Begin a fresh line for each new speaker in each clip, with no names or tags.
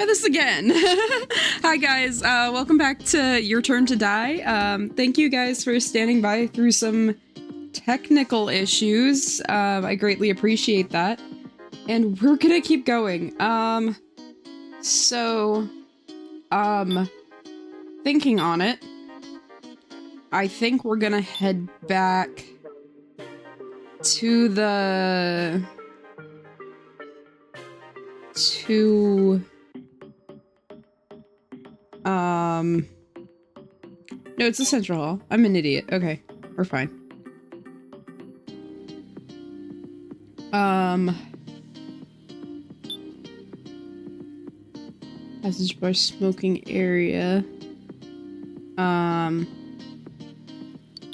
Try this again. Hi guys, welcome back to Your Turn to Die. Thank you guys for standing by through some technical issues. I greatly appreciate that. And we're gonna keep going. Thinking on it, I think we're gonna head back to the... No, it's the central hall. I'm an idiot. Okay, we're fine. Passage bar smoking area. It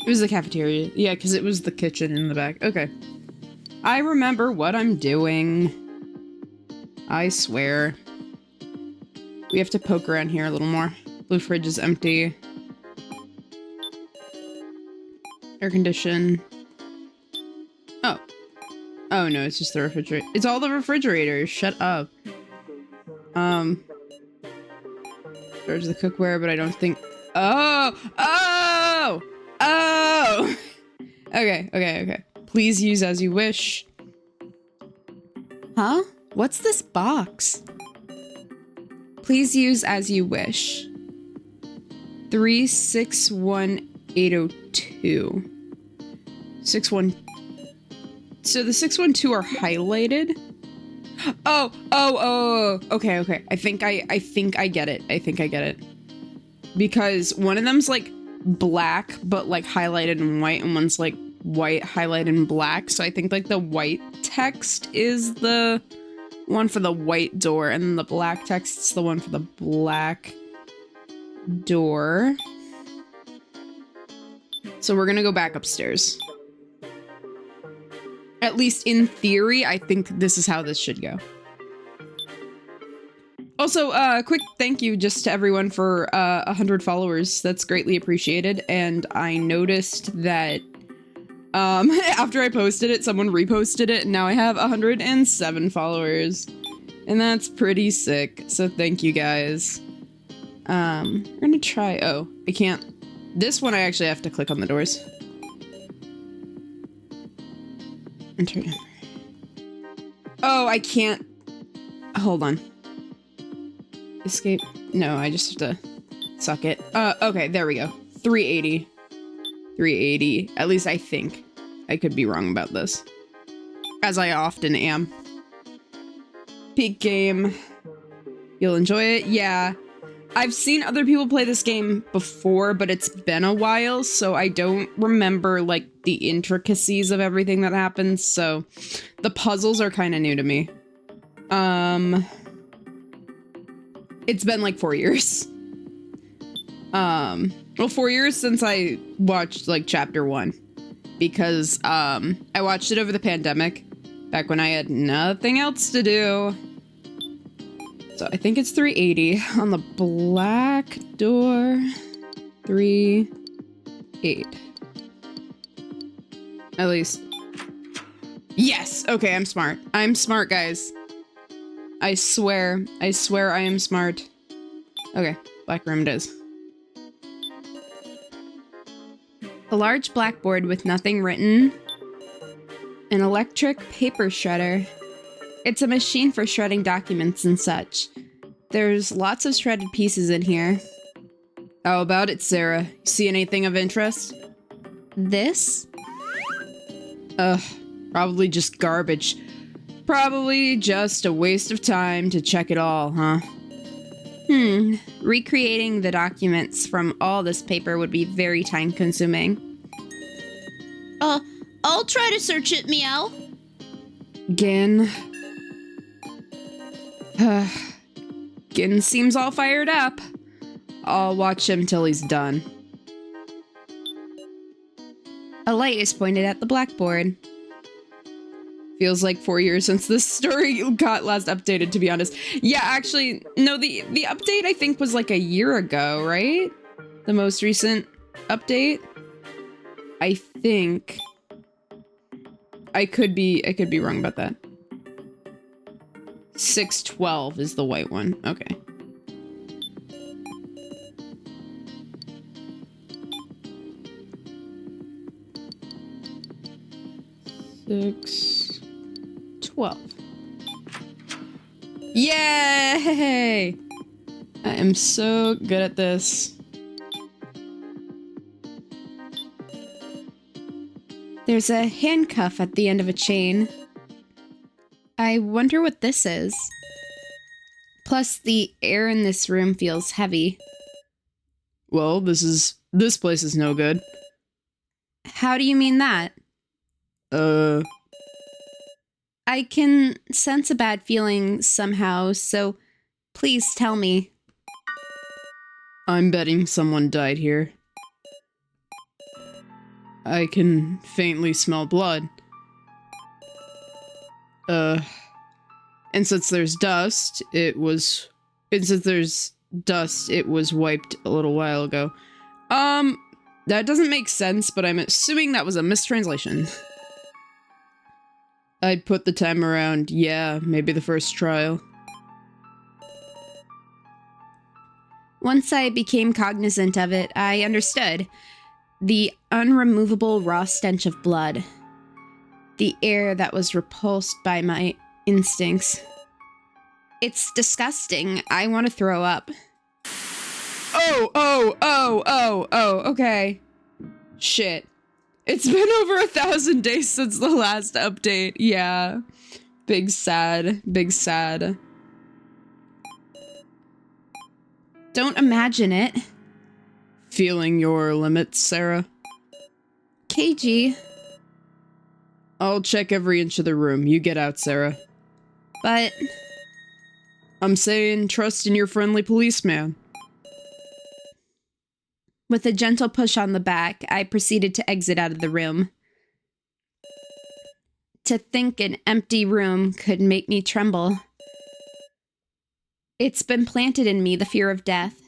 was the cafeteria. Yeah, because it was the kitchen in the back. Okay. I remember what I'm doing. I swear. We have to poke around here a little more. Blue fridge is empty. Air condition. Oh. Oh no, it's just the refrigerator. It's all the refrigerators. Shut up. There's the cookware, but I don't think... Oh! Oh! Oh! Okay. Please use as you wish. Huh? What's this box? Please use as you wish. 361802. 61. So the 612 are highlighted? Oh. Okay. I think I get it. Because one of them's like black, but like highlighted in white, and one's like white highlighted in black. So I think like the white text is the one for the white door, and then the black text's the one for the black door. So we're gonna go back upstairs. At least in theory, I think this is how this should go. Also, quick thank you just to everyone for 100 followers. That's greatly appreciated. And I noticed that after I posted it, someone reposted it, and now I have 107 followers. And that's pretty sick. So thank you guys. We're gonna try... Oh, I can't... This one I actually have to click on the doors. Enter. Oh, I can't... Hold on. Escape? No, I just have to suck it. Okay, there we go. 380. 380. At least I think. I could be wrong about this. As I often am. Peak game. You'll enjoy it? Yeah. I've seen other people play this game before, but it's been a while, so I don't remember, like, the intricacies of everything that happens, so the puzzles are kind of new to me. It's been, like, 4 years. Well, 4 years since I watched, like, chapter 1, because, I watched it over the pandemic, back when I had nothing else to do. So I think it's 380 on the black door. 38. At least. Yes! Okay, I'm smart. I'm smart, guys. I swear I am smart. Okay, black room it is. A large blackboard with nothing written. An electric paper shredder. It's a machine for shredding documents and such. There's lots of shredded pieces in here. How about it, Sarah? You see anything of interest? This? Ugh, probably just garbage. Probably just a waste of time to check it all, huh? Recreating the documents from all this paper would be very time-consuming.
I'll try to search it, meow.
Gin. Gin seems all fired up. I'll watch him till he's done. A light is pointed at the blackboard. Feels like 4 years since this story got last updated, to be honest. Yeah, actually, no, the update I think was like a year ago, right? The most recent update? I think. I could be wrong about that. 612 is the white one. Okay. Six 12. Yay! I am so good at this. There's a handcuff at the end of a chain. I wonder what this is. Plus, the air in this room feels heavy. Well, this place is no good. How do you mean that? I can sense a bad feeling somehow, so please tell me. I'm betting someone died here. I can faintly smell blood. And since there's dust, it was wiped a little while ago. That doesn't make sense, but I'm assuming that was a mistranslation. I'd put the time around, yeah, maybe the first trial. Once I became cognizant of it, I understood. The unremovable raw stench of blood. The air that was repulsed by my instincts. It's disgusting. I want to throw up. Oh, okay. Shit. It's been over 1,000 days since the last update. Yeah. Big sad. Big sad. Don't imagine it. Feeling your limits, Sarah? KG. I'll check every inch of the room. You get out, Sarah. But... I'm saying trust in your friendly policeman. With a gentle push on the back, I proceeded to exit out of the room. To think an empty room could make me tremble. It's been planted in me, the fear of death.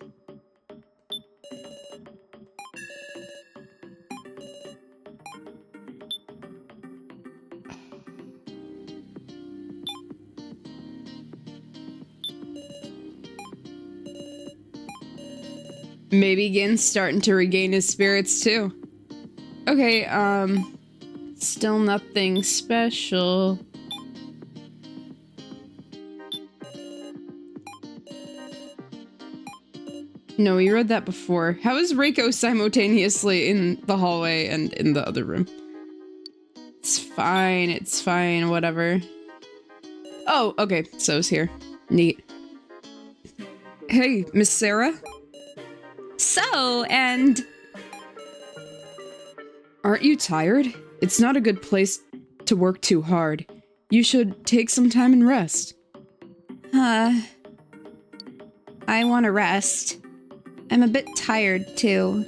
Maybe Gin's starting to regain his spirits too. Okay, still nothing special. No, you read that before. How is Reiko simultaneously in the hallway and in the other room? It's fine, whatever. Oh, okay, So's here. Neat. Hey, Miss Sarah? So, and... Aren't you tired? It's not a good place to work too hard. You should take some time and rest. I want to rest. I'm a bit tired, too.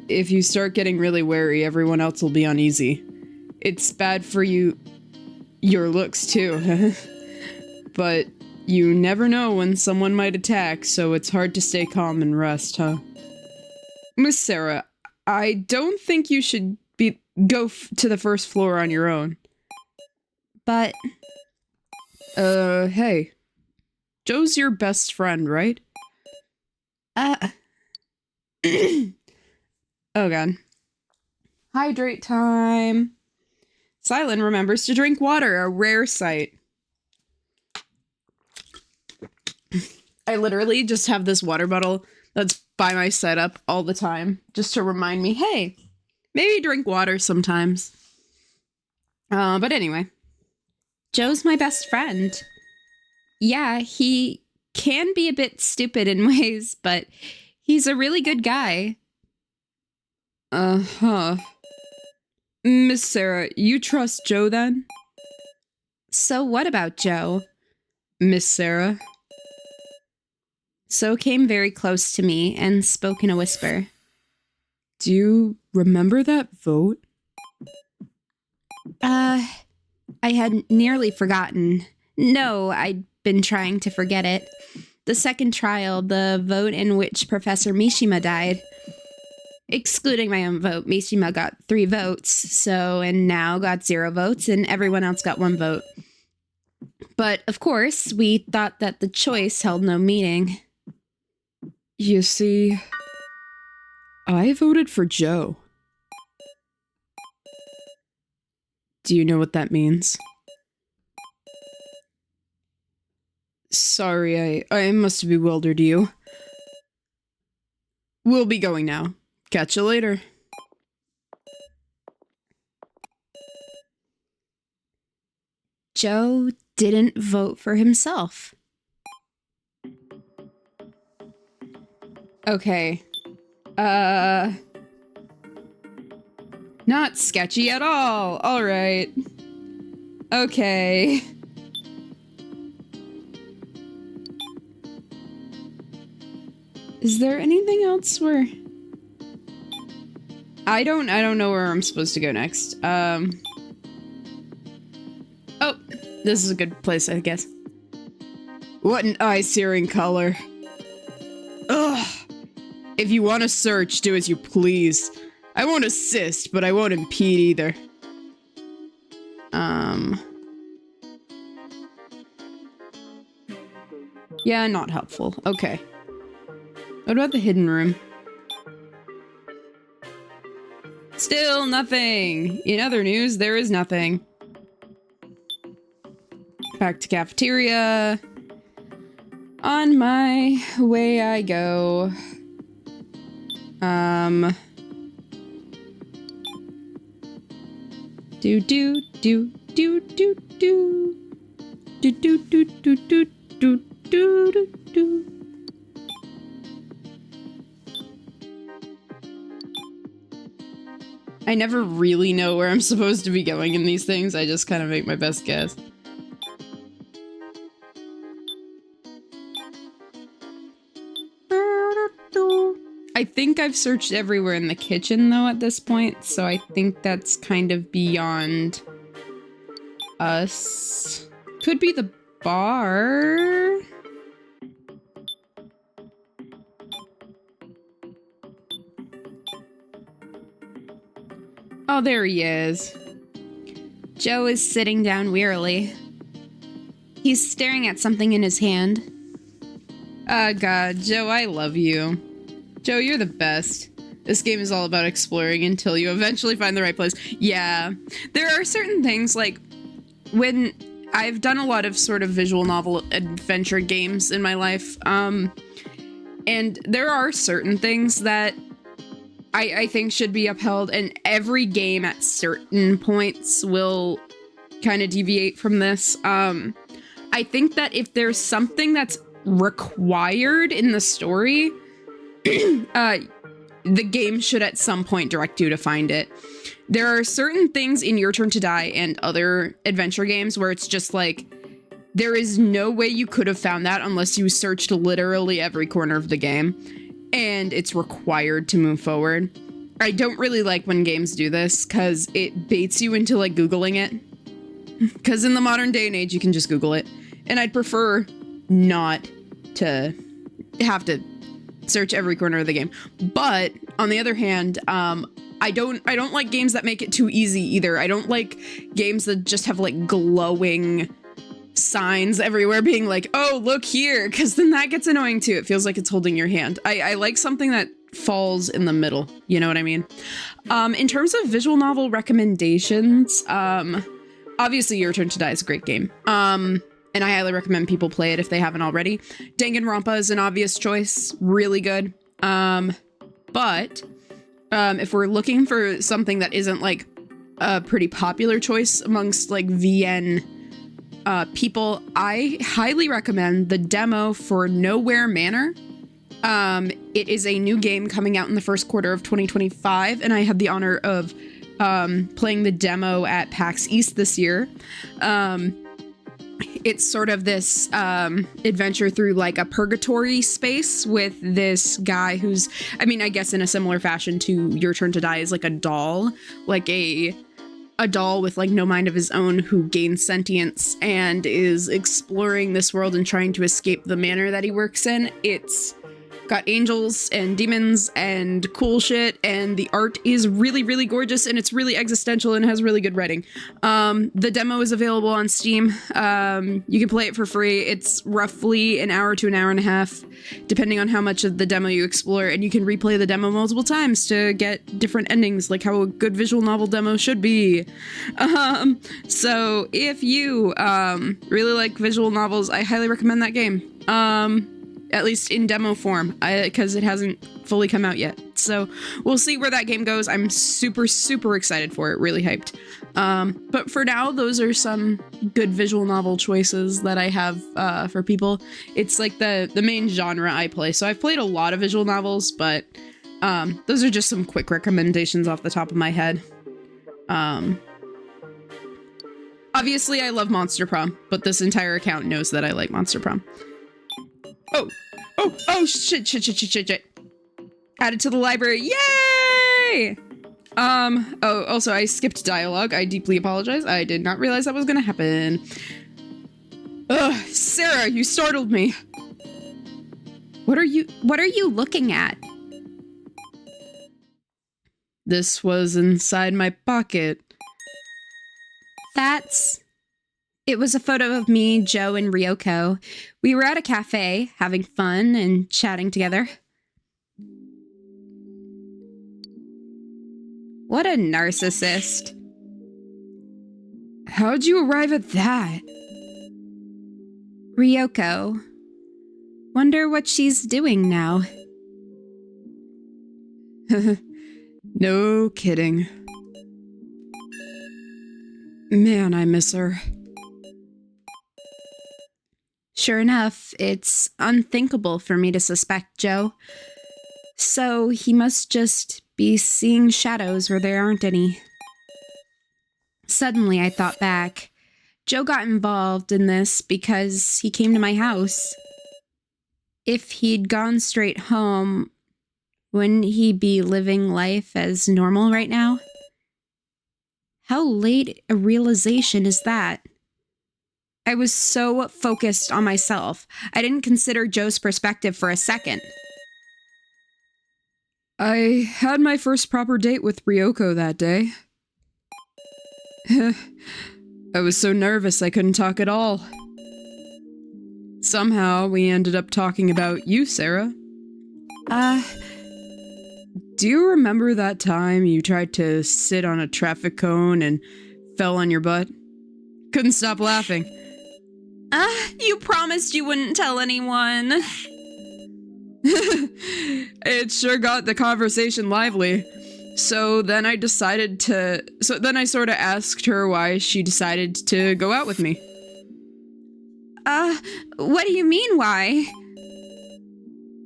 If you start getting really wary, everyone else will be uneasy. It's bad for your looks, too. But you never know when someone might attack, so it's hard to stay calm and rest, huh? Miss Sarah, I don't think you should go to the first floor on your own. But... hey. Joe's your best friend, right? Oh god. Hydrate time. Cylen remembers to drink water, a rare sight. I literally just have this water bottle that's by my setup all the time, just to remind me, hey, maybe drink water sometimes. But anyway. Joe's my best friend. Yeah, he can be a bit stupid in ways, but he's a really good guy. Uh-huh. Miss Sarah, you trust Joe then? So what about Joe? Miss Sarah? So came very close to me and spoke in a whisper. Do you remember that vote? I had nearly forgotten. No, I'd been trying to forget it. The second trial, the vote in which Professor Mishima died. Excluding my own vote, Mishima got 3 votes, and now got 0 votes, and everyone else got 1 vote. But of course, we thought that the choice held no meaning. You see, I voted for Joe. Do you know what that means? Sorry, I must have bewildered you. We'll be going now. Catch you later. Joe didn't vote for himself. Okay. Not sketchy at all. All right. Okay. Is there anything else where... I don't know where I'm supposed to go next. Oh, this is a good place, I guess. What an eye-searing color. Ugh. If you want to search, do as you please. I won't assist, but I won't impede either. Yeah, not helpful. Okay. What about the hidden room? Still nothing! In other news, there is nothing. Back to cafeteria. On my way I go. Do do do do do do do do do do do do do do. I never really know where I'm supposed to be going in these things. I just kind of make my best guess. I think I've searched everywhere in the kitchen, though, at this point, so I think that's kind of beyond us. Could be the bar. Oh, there he is. Joe is sitting down wearily. He's staring at something in his hand. Oh god, Joe, I love you. Joe, you're the best. This game is all about exploring until you eventually find the right place. Yeah, there are certain things, like, when I've done a lot of sort of visual novel adventure games in my life, and there are certain things that I think should be upheld, and every game at certain points will kind of deviate from this. I think that if there's something that's required in the story, the game should at some point direct you to find it. There are certain things in Your Turn to Die and other adventure games where it's just like, there is no way you could have found that unless you searched literally every corner of the game, and it's required to move forward. I don't really like when games do this, because it baits you into, like, Googling it. Because in the modern day and age, you can just Google it. And I'd prefer not to have to search every corner of the game. But on the other hand, I don't like games that make it too easy either. I don't like games that just have like glowing signs everywhere being like, oh, look here, because then that gets annoying too. It feels like it's holding your hand. I like something that falls in the middle. You know what I mean? In terms of visual novel recommendations, obviously Your Turn to Die is a great game. And I highly recommend people play it if they haven't already. Danganronpa is an obvious choice. Really good. But if we're looking for something that isn't like a pretty popular choice amongst like VN people, I highly recommend the demo for Nowhere Manor. It is a new game coming out in the first quarter of 2025, and I had the honor of playing the demo at PAX East this year. It's sort of this adventure through like a purgatory space with this guy who's, I mean, I guess in a similar fashion to Your Turn to Die, is like a doll, like a doll with like no mind of his own who gains sentience and is exploring this world and trying to escape the manor that he works in. It's got angels and demons and cool shit, and the art is really, really gorgeous, and it's really existential and has really good writing. The demo is available on Steam. You can play it for free. It's roughly an hour to an hour and a half, depending on how much of the demo you explore, and you can replay the demo multiple times to get different endings, like how a good visual novel demo should be. So if you really like visual novels, I highly recommend that game. At least in demo form, because it hasn't fully come out yet. So we'll see where that game goes. I'm super, super excited for it, really hyped. But for now, those are some good visual novel choices that I have for people. It's like the main genre I play. So I've played a lot of visual novels, but those are just some quick recommendations off the top of my head. Obviously, I love Monster Prom, but this entire account knows that I like Monster Prom. Oh, shit. Added to the library. Yay! Also, I skipped dialogue. I deeply apologize. I did not realize that was gonna happen. Ugh, Sarah, you startled me. What are you looking at? This was inside my pocket. It was a photo of me, Joe, and Ryoko. We were at a cafe, having fun and chatting together. What a narcissist. How'd you arrive at that? Ryoko. Wonder what she's doing now. No kidding. Man, I miss her. Sure enough, it's unthinkable for me to suspect Joe. So he must just be seeing shadows where there aren't any. Suddenly, I thought back. Joe got involved in this because he came to my house. If he'd gone straight home, wouldn't he be living life as normal right now? How late a realization is that? I was so focused on myself, I didn't consider Joe's perspective for a second. I had my first proper date with Ryoko that day. I was so nervous I couldn't talk at all. Somehow, we ended up talking about you, Sarah. Do you remember that time you tried to sit on a traffic cone and fell on your butt? Couldn't stop laughing. You promised you wouldn't tell anyone. It sure got the conversation lively. So then I sort of asked her why she decided to go out with me. What do you mean, why?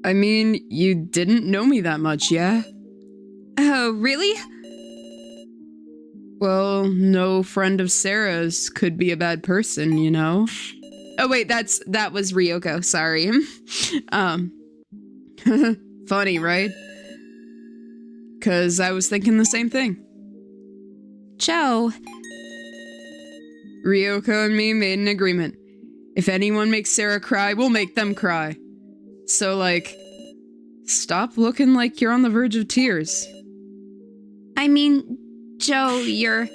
I mean, you didn't know me that much, yeah? Oh, really? Well, no friend of Sarah's could be a bad person, you know? Oh wait, that was Ryoko, sorry. Funny, right? 'Cause I was thinking the same thing. Joe. Ryoko and me made an agreement. If anyone makes Sarah cry, we'll make them cry. So, like, stop looking like you're on the verge of tears. I mean, Joe, you're...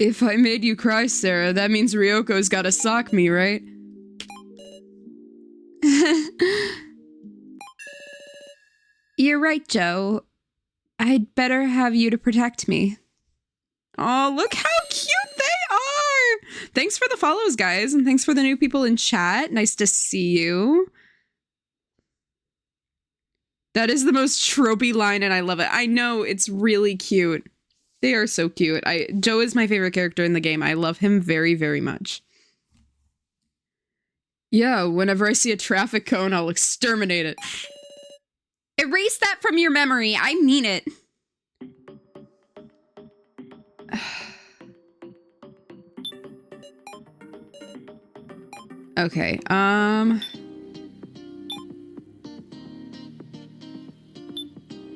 If I made you cry, Sarah, that means Ryoko's gotta sock me, right? You're right, Joe. I'd better have you to protect me. Oh, look how cute they are! Thanks for the follows, guys, and thanks for the new people in chat. Nice to see you. That is the most tropey line, and I love it. I know, it's really cute. They are so cute. Joe is my favorite character in the game. I love him very, very much. Yeah, whenever I see a traffic cone, I'll exterminate it. Erase that from your memory. I mean it. Okay,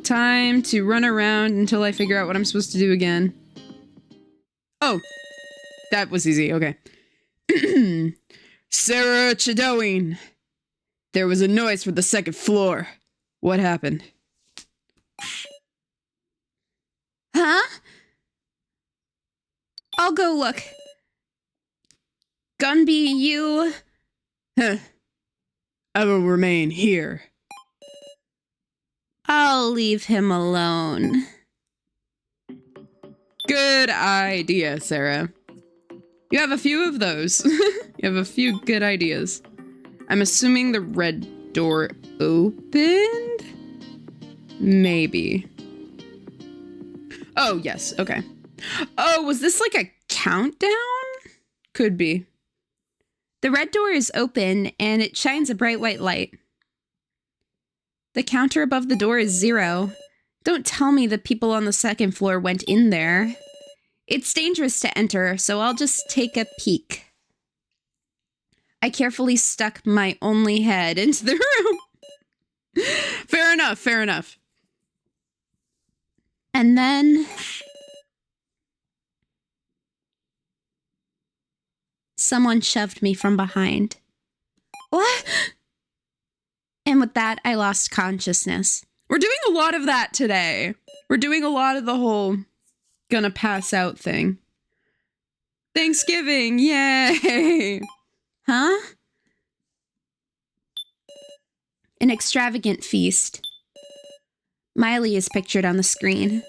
time to run around until I figure out what I'm supposed to do again. Oh, that was easy, okay. Sarah Chidoin, There was a noise from the second floor. What happened?
Huh? I'll go look. Gunby, you...
Huh. I will remain here.
I'll leave him alone.
Good idea, Sarah. You have a few of those. You have a few good ideas. I'm assuming the red door opened? Maybe. Oh, yes. Okay. Oh, was this like a countdown? Could be.
The red door is open, and it shines a bright white light. The counter above the door is 0. Don't tell me the people on the second floor went in there. It's dangerous to enter, so I'll just take a peek. I carefully stuck my only head into the room.
Fair enough, fair enough.
And then... someone shoved me from behind. What? And with that, I lost consciousness.
We're doing a lot of that today. We're doing a lot of the whole gonna pass out thing. Thanksgiving, yay!
Huh? An extravagant feast. Miley is pictured on the screen.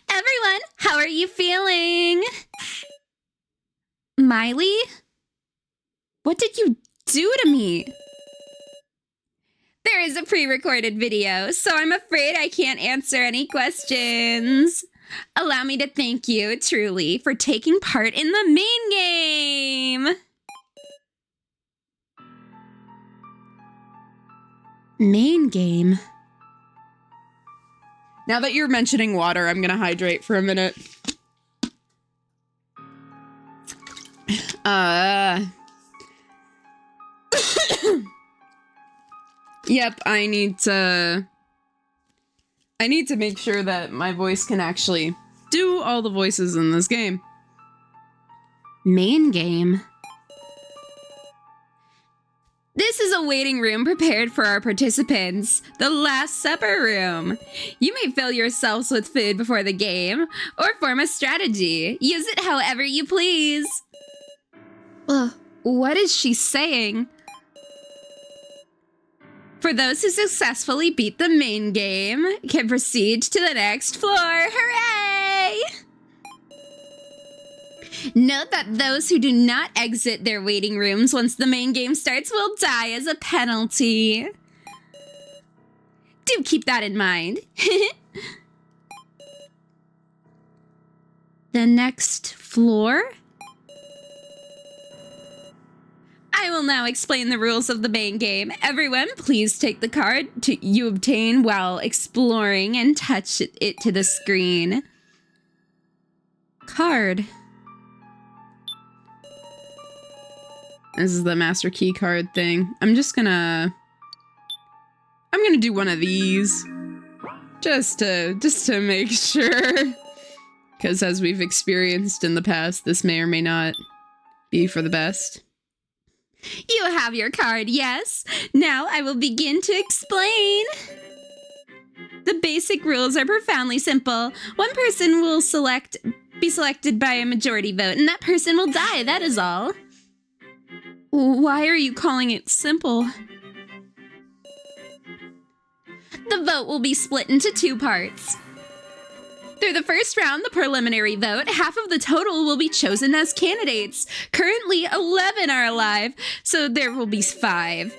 Everyone, how are you feeling? Miley? What did you do to me? There is a pre-recorded video, so I'm afraid I can't answer any questions. Allow me to thank you, truly, for taking part in the main game. Main game?
Now that you're mentioning water, I'm gonna hydrate for a minute. Yep, I need to make sure that my voice can actually do all the voices in this game.
Main game? This is a waiting room prepared for our participants, the Last Supper room. You may fill yourselves with food before the game, or form a strategy. Use it however you please. What is she saying? For those who successfully beat the main game, can proceed to the next floor. Hooray! Note that those who do not exit their waiting rooms once the main game starts will die as a penalty. Do keep that in mind. The next floor? I will now explain the rules of the main game. Everyone, please take the card you obtain while exploring and touch it to the screen. Card.
This is the master key card thing. I'm gonna do one of these. Just to make sure. Because as we've experienced in the past, this may or may not be for the best.
You have your card, yes. Now I will begin to explain. The basic rules are profoundly simple. One person will be selected by a majority vote, and that person will die, that is all. Why are you calling it simple? The vote will be split into 2 parts. Through the first round, the preliminary vote, half of the total will be chosen as candidates. Currently, 11 are alive, so there will be 5.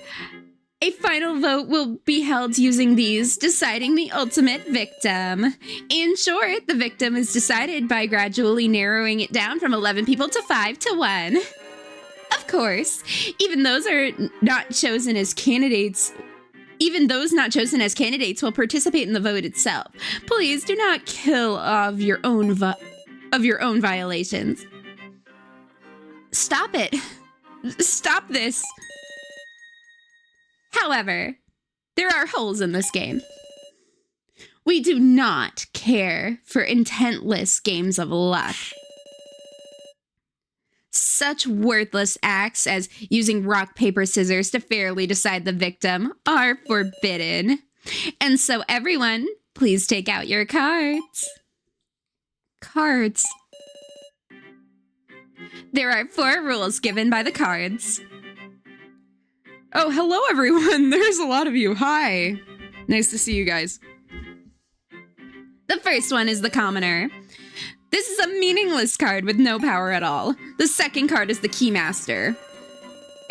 A final vote will be held using these, deciding the ultimate victim. In short, the victim is decided by gradually narrowing it down from 11 people to 5 to 1. Of course, even those not chosen as candidates will participate in the vote itself. Please do not kill of your own violations. Stop it. Stop this. However, there are holes in this game. We do not care for intentless games of luck. Such worthless acts as using rock, paper, scissors to fairly decide the victim are forbidden. And so everyone, please take out your cards. Cards. There are 4 rules given by the cards.
Oh, hello everyone. There's a lot of you. Hi. Nice to see you guys.
The first one is the commoner. This is a meaningless card with no power at all. The second card is the Keymaster.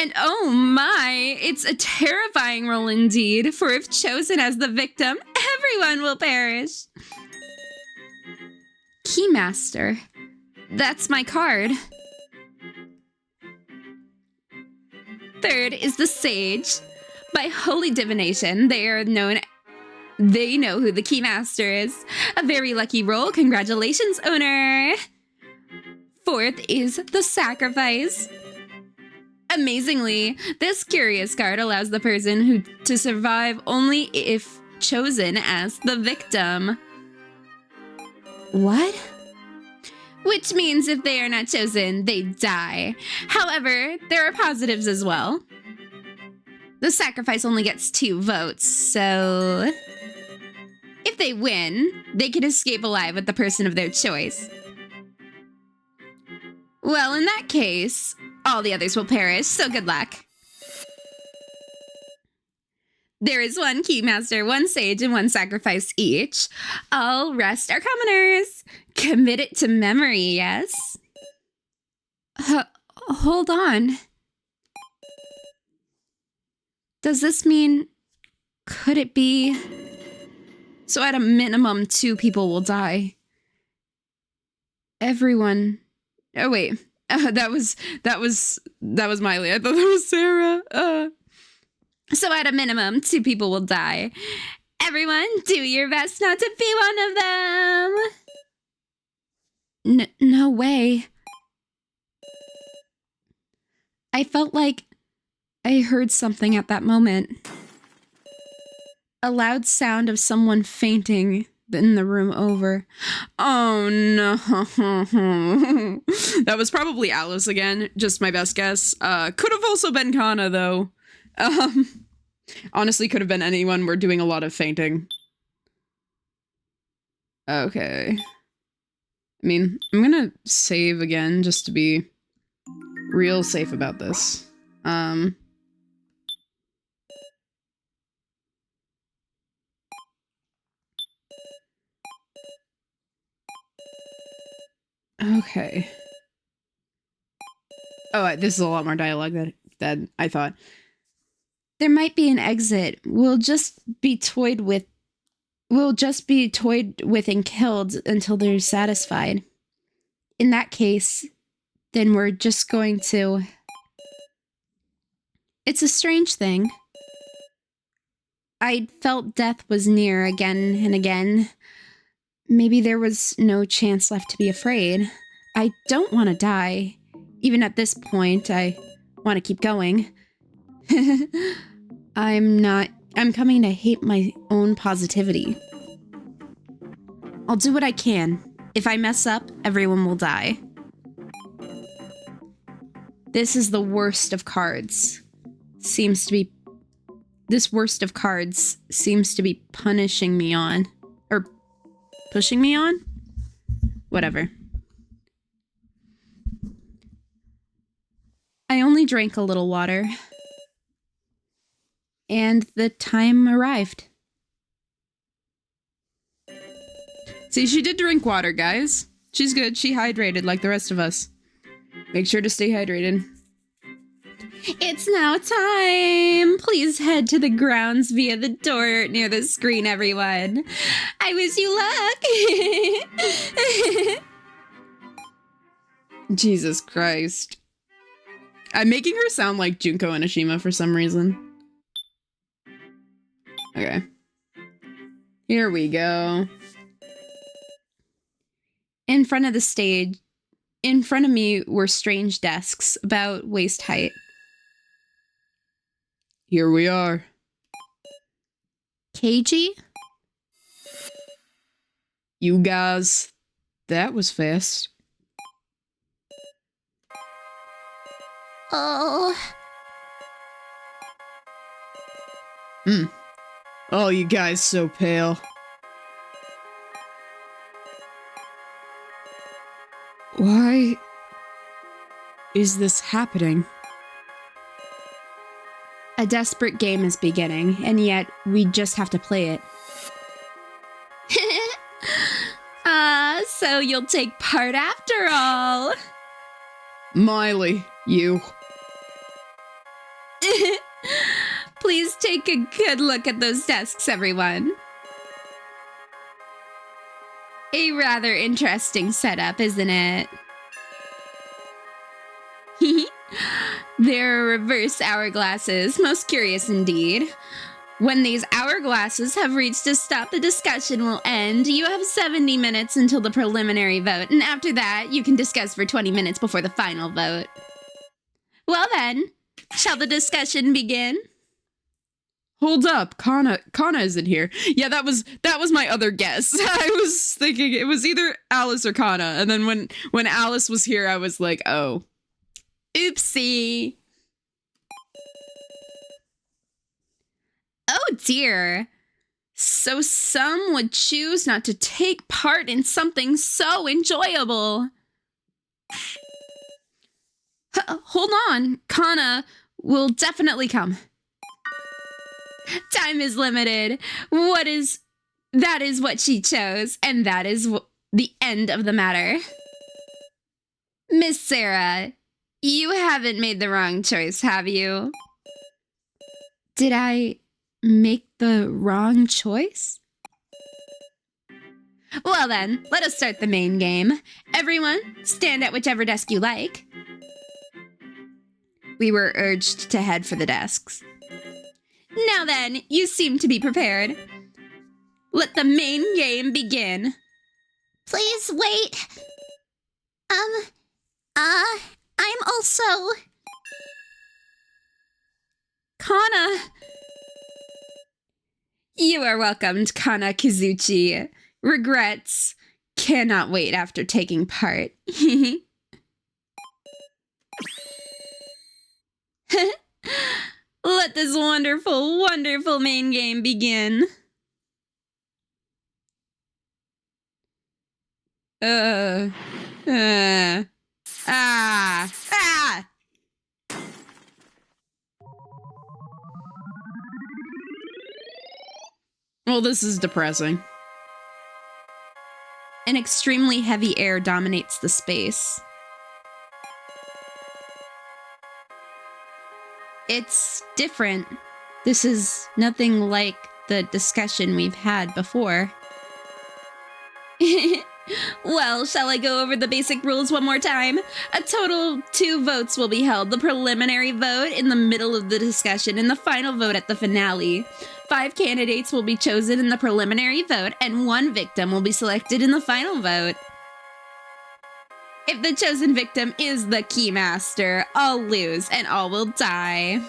And oh my, it's a terrifying role indeed, for if chosen as the victim, everyone will perish. Keymaster. That's my card. Third is the Sage. By holy divination, they know who the Keymaster is. A very lucky roll. Congratulations, owner. Fourth is the Sacrifice. Amazingly, this curious card allows the person to survive only if chosen as the victim. What? Which means if they are not chosen, they die. However, there are positives as well. The Sacrifice only gets 2 votes, so if they win, they can escape alive with the person of their choice. Well, in that case, all the others will perish, so good luck. There is 1 Keymaster, 1 Sage, and 1 Sacrifice each. All rest are commoners. Commit it to memory, yes? Hold on. Does this mean... could it be... So at a minimum, 2 people will die. Everyone... Oh, wait. That was Miley. I thought that was Sarah. So at a minimum, 2 people will die. Everyone, do your best not to be one of them. No way. I felt like I heard something at that moment. A loud sound of someone fainting in the room over. Oh no. That was probably Alice again. Just my best guess. Could have also been Kana though. Honestly, could have been anyone. We're doing a lot of fainting. Okay. I mean, I'm gonna save again just to be real safe about this. Okay. Oh, this is a lot more dialogue than I thought. There might be an exit. We'll just be toyed with and killed until they're satisfied. In that case, then we're just going to... It's a strange thing. I felt death was near again and again. Maybe there was no chance left to be afraid. I don't want to die. Even at this point, I want to keep going. I'm coming to hate my own positivity. I'll do what I can. If I mess up, everyone will die. This is the worst of cards. This worst of cards seems to be punishing me on. Or pushing me on? Whatever. I only drank a little water. And the time arrived. See, she did drink water, guys. She's good. She hydrated like the rest of us. Make sure to stay hydrated. It's now time. Please head to the grounds via the door near the screen, everyone. I wish you luck. Jesus Christ. I'm making her sound like Junko Enoshima for some reason. Okay. Here we go. In front of the stage, in front of me were strange desks about waist height. Here we are. Keiji? You guys, that was fast. Oh.
Oh, you guys so pale. Why is this happening?
A desperate game is beginning, and yet we just have to play it. So you'll take part after all.
Miley, you.
Please take a good look at those desks, everyone. A rather interesting setup, isn't it? They're reverse hourglasses. Most curious indeed. When these hourglasses have reached a stop, the discussion will end. You have 70 minutes until the preliminary vote, and after that, you can discuss for 20 minutes before the final vote. Well then, shall the discussion begin?
Hold up, Kana isn't here. Yeah, that was my other guess. I was thinking it was either Alice or Kana, and then when Alice was here, I was like, oh.
Oopsie. Oh dear. So some would choose not to take part in something so enjoyable. Hold on. Kana will definitely come. Time is limited. That is what she chose, and that is the end of the matter. Miss Sarah, you haven't made the wrong choice, have you? Did I make the wrong choice? Well then, let us start the main game. Everyone, stand at whichever desk you like. We were urged to head for the desks. Now then, you seem to be prepared. Let the main game begin. Please wait. I'm also... Kana. You are welcomed, Kana Kizuchi. Regrets. Cannot wait after taking part. Let this wonderful, wonderful main game begin.
Well, this is depressing.
An extremely heavy air dominates the space. It's different. This is nothing like the discussion we've had before. Well, shall I go over the basic rules one more time? A total of 2 votes will be held. The preliminary vote in the middle of the discussion and the final vote at the finale. 5 candidates will be chosen in the preliminary vote and 1 victim will be selected in the final vote. If the chosen victim is the Keymaster, all lose and all will die.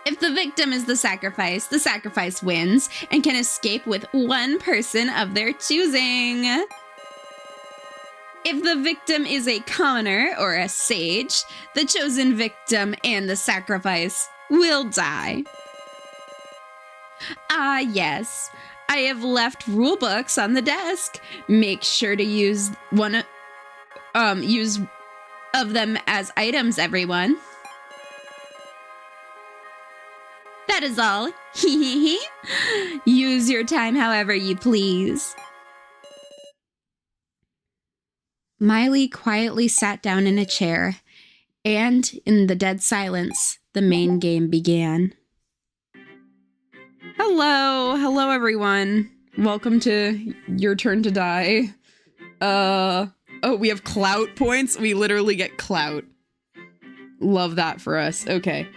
If the victim is the sacrifice wins and can escape with 1 person of their choosing. If the victim is a commoner or a sage, the chosen victim and the sacrifice will die. Ah, yes. I have left rule books on the desk. Make sure to use use of them as items, everyone. That is all. Use your time however you please. Miley quietly sat down in a chair, and in the dead silence, the main game began.
Hello everyone. Welcome to Your Turn to Die. Oh, we have clout points? We literally get clout. Love that for us. Okay.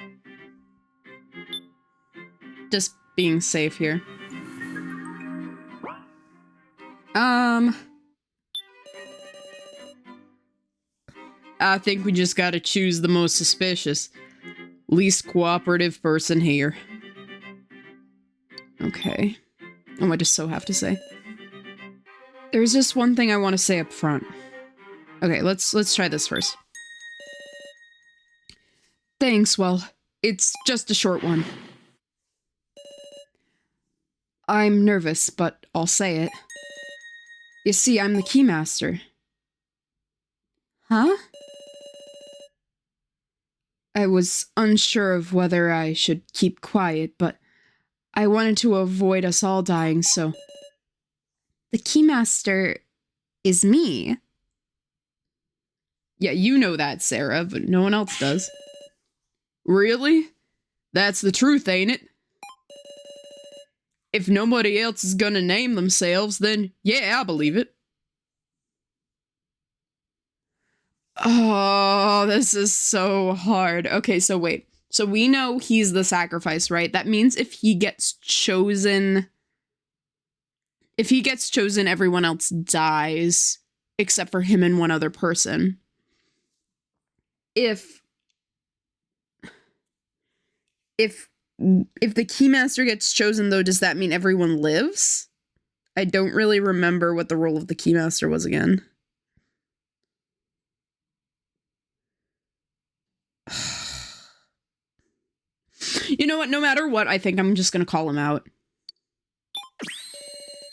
Just being safe here. I think we just gotta choose the most suspicious, least cooperative person here. Okay. Oh, I just so have to say. There's just one thing I want to say up front. Okay, let's try this first. Thanks, well, it's just a short one. I'm nervous, but I'll say it. You see, I'm the Keymaster.
Huh?
I was unsure of whether I should keep quiet, but I wanted to avoid us all dying, so...
The Keymaster is me.
Yeah, you know that, Sarah, but no one else does. Really? That's the truth, ain't it? If nobody else is gonna name themselves, then yeah, I believe it. Oh, this is so hard. Okay, so wait. So we know he's the sacrifice, right? That means if he gets chosen... If he gets chosen, everyone else dies, except for him and one other person. If the Keymaster gets chosen, though, does that mean everyone lives? I don't really remember what the role of the Keymaster was again. You know what? No matter what, I think I'm just gonna call him out.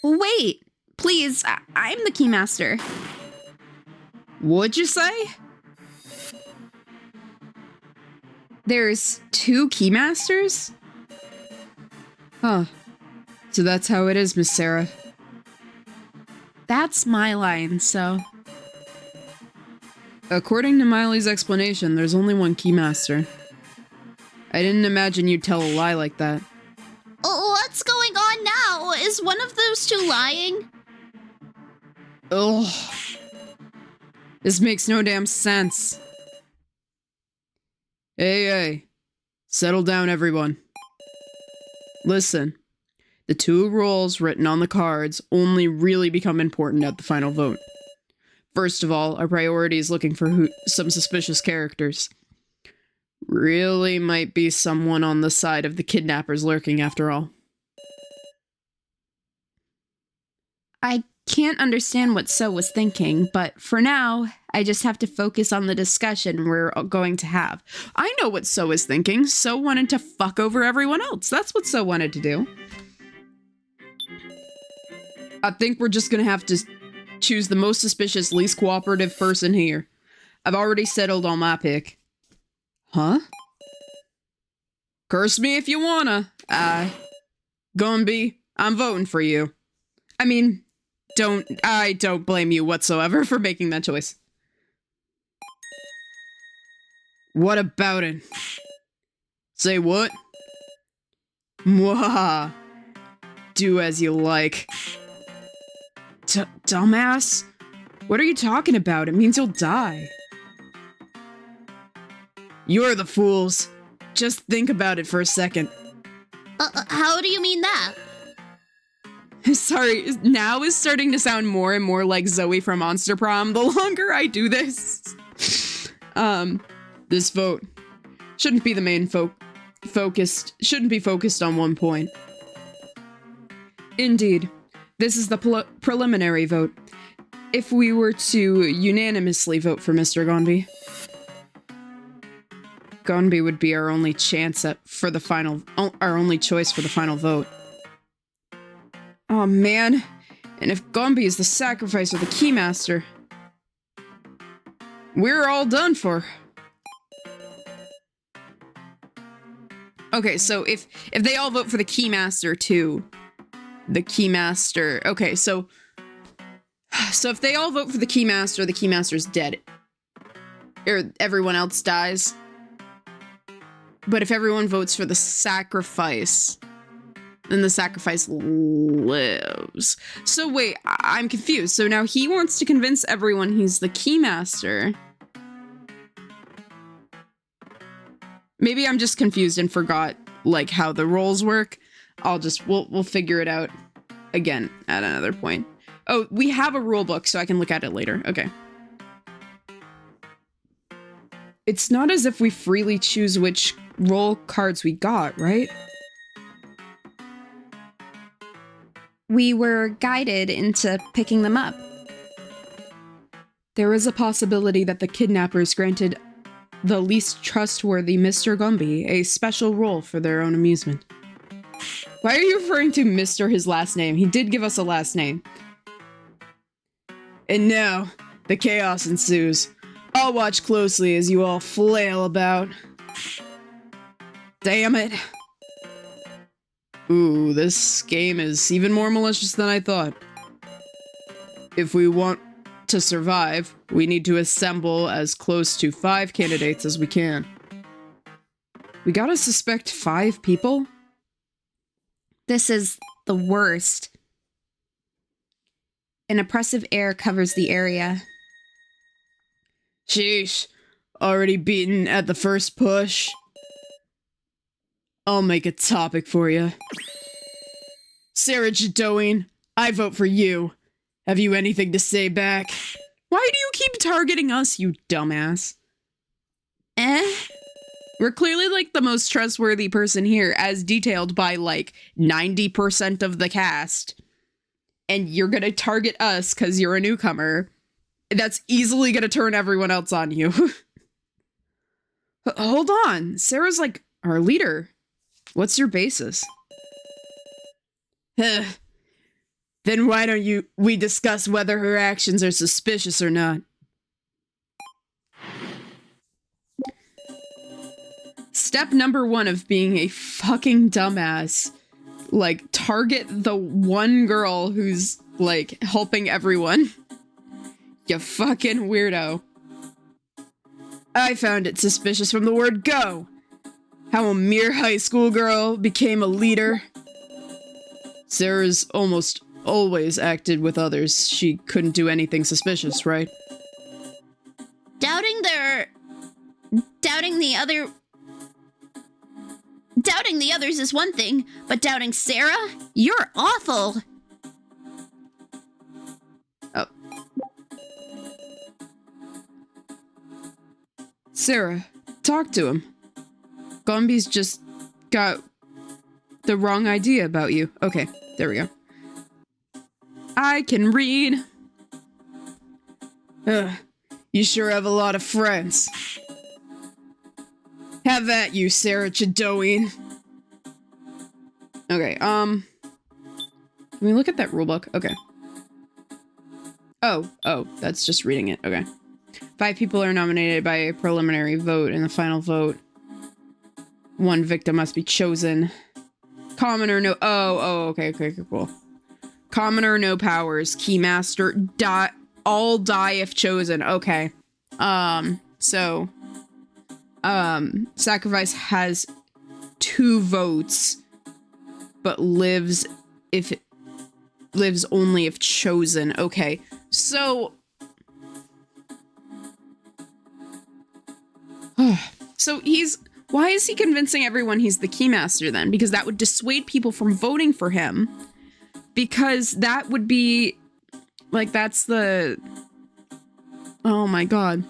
Wait, please, I'm the Keymaster.
What'd you say? There's 2 Keymasters? Huh. So that's how it is, Miss Sarah.
That's my line, so...
According to Miley's explanation, there's only one Keymaster. I didn't imagine you'd tell a lie like that.
What's going on now? Is one of those 2 lying?
Ugh. This makes no damn sense. Hey, settle down, everyone. Listen, the 2 roles written on the cards only really become important at the final vote. First of all, our priority is looking for some suspicious characters. Really might be someone on the side of the kidnappers lurking after all.
I can't understand what So was thinking, but for now, I just have to focus on the discussion we're going to have.
I know what So is thinking. So wanted to fuck over everyone else. That's what So wanted to do. I think we're just gonna have to choose the most suspicious, least cooperative person here. I've already settled on my pick. Huh? Curse me if you wanna. Gumby, I'm voting for you. I mean, I don't blame you whatsoever for making that choice. What about it? Say what? Mwah. Do as you like. Dumbass? What are you talking about? It means you'll die. You're the fools. Just think about it for a second.
How do you mean that?
Sorry, now is starting to sound more and more like Zoe from Monster Prom the longer I do this. This vote shouldn't be the main shouldn't be focused on one point. Indeed, this is the preliminary vote. If we were to unanimously vote for Mr. Gonby, Gonby would be our only chance our only choice for the final vote. Oh man, and if Gonby is the sacrifice or the Keymaster, we're all done for. Okay, so if they all vote for the Keymaster too, the Keymaster, okay, so if they all vote for the Keymaster's dead. Or everyone else dies. But if everyone votes for the sacrifice, then the sacrifice lives. So wait, I'm confused. So now he wants to convince everyone he's the Keymaster. Maybe I'm just confused and forgot, like, how the roles work. We'll figure it out again at another point. Oh, we have a rule book, so I can look at it later. Okay. It's not as if we freely choose which role cards we got, right?
We were guided into picking them up.
There is a possibility that the kidnappers granted the least trustworthy Mr. Gumby a special role for their own amusement. Why are you referring to Mr. his last name? He did give us a last name. And now, the chaos ensues. I'll watch closely as you all flail about. Damn it. Ooh, this game is even more malicious than I thought. If we want to survive, we need to assemble as close to 5 candidates as we can. We gotta suspect 5 people?
This is the worst. An oppressive air covers the area.
Sheesh. Already beaten at the first push. I'll make a topic for you. Sarah Jadoin, I vote for you. Have you anything to say back? Why do you keep targeting us, you dumbass? We're clearly, like, the most trustworthy person here, as detailed by, like, 90% of the cast. And you're gonna target us because you're a newcomer. That's easily gonna turn everyone else on you. Hold on. Sarah's, like, our leader. What's your basis? Then why don't we discuss whether her actions are suspicious or not? Step number 1 of being a fucking dumbass. Like, target the one girl who's, like, helping everyone. You fucking weirdo. I found it suspicious from the word go. How a mere high school girl became a leader. Sarah's almost always acted with others. She couldn't do anything suspicious, right?
Doubting the others is one thing, but doubting Sarah? You're awful.
Oh. Sarah, talk to him. Gumby's just got the wrong idea about you. Okay, there we go. I can read. Ugh, you sure have a lot of friends. Have at you, Sarah Jadoin. Okay, can we look at that rulebook? Okay. Oh, that's just reading it. Okay. 5 people are nominated by a preliminary vote. In the final vote, 1 victim must be chosen. Commoner, no. Okay, cool. Commoner, no powers. Keymaster, all die if chosen. Okay. Sacrifice has 2 votes, but lives only if chosen. Okay. So why is he convincing everyone he's the Keymaster then? Because that would dissuade people from voting for him. Because that would be, like, that's the... Oh my god.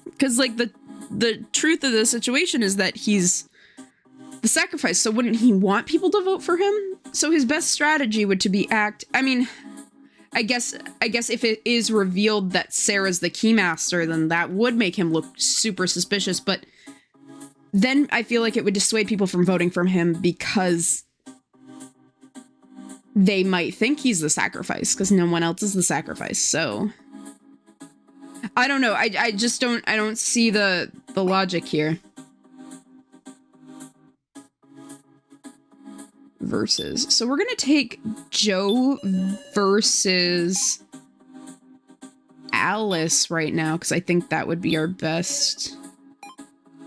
Because, like, the truth of the situation is that he's the sacrifice, so wouldn't he want people to vote for him? So his best strategy would to be I mean, I guess if it is revealed that Sarah's the Keymaster, then that would make him look super suspicious, but then I feel like it would dissuade people from voting for him because they might think he's the sacrifice, because no one else is the sacrifice, so... I don't know, I just don't see the logic here. Versus. So we're gonna take Joe versus Alice right now, because I think that would be our best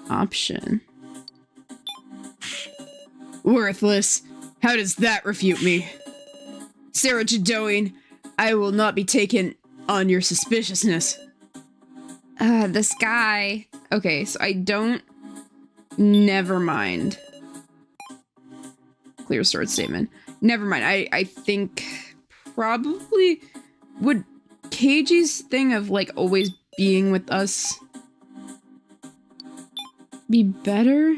option. Worthless. How does that refute me? Sarah Jadoin, I will not be taken on your suspiciousness. This guy. Okay, so I don't... Never mind. Clear start statement. Never mind. I think probably... Would Keiji's thing of, like, always being with us be better?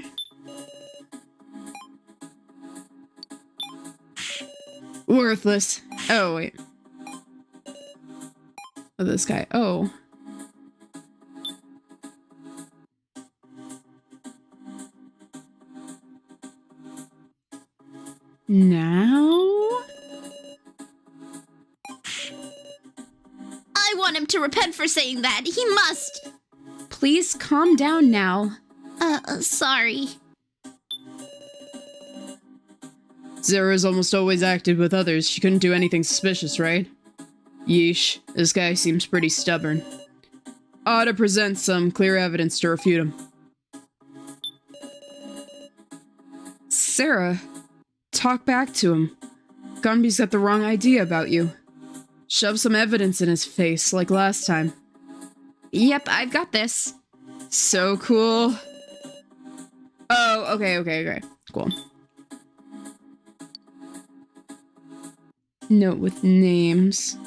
Worthless. Oh, wait. Oh, this guy. Oh. now?
I want him to repent for saying that. He must.
Please calm down now.
Sorry.
Zara's almost always acted with others. She couldn't do anything suspicious, right? Yeesh, this guy seems pretty stubborn. Ought to present some clear evidence to refute him. Sarah, talk back to him. Gunby's got the wrong idea about you. Shove some evidence in his face, like last time.
Yep, I've got this.
So cool. Oh, okay. Cool. Note with names.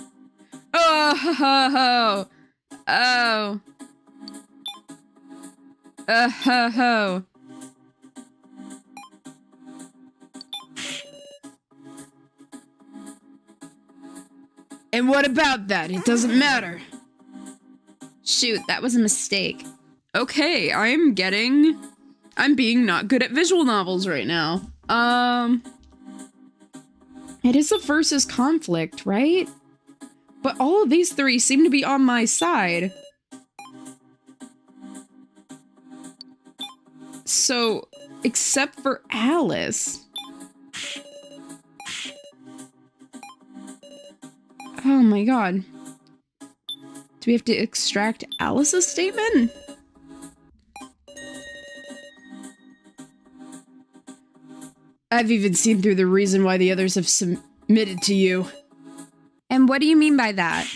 Oh. And what about that? It doesn't matter.
Shoot, that was a mistake.
Okay, I'm being not good at visual novels right now. It is a versus conflict, right? But all of these three seem to be on my side. So, except for Alice. Oh my god. Do we have to extract Alice's statement? I've even seen through the reason why the others have submitted to you.
And what do you mean by that?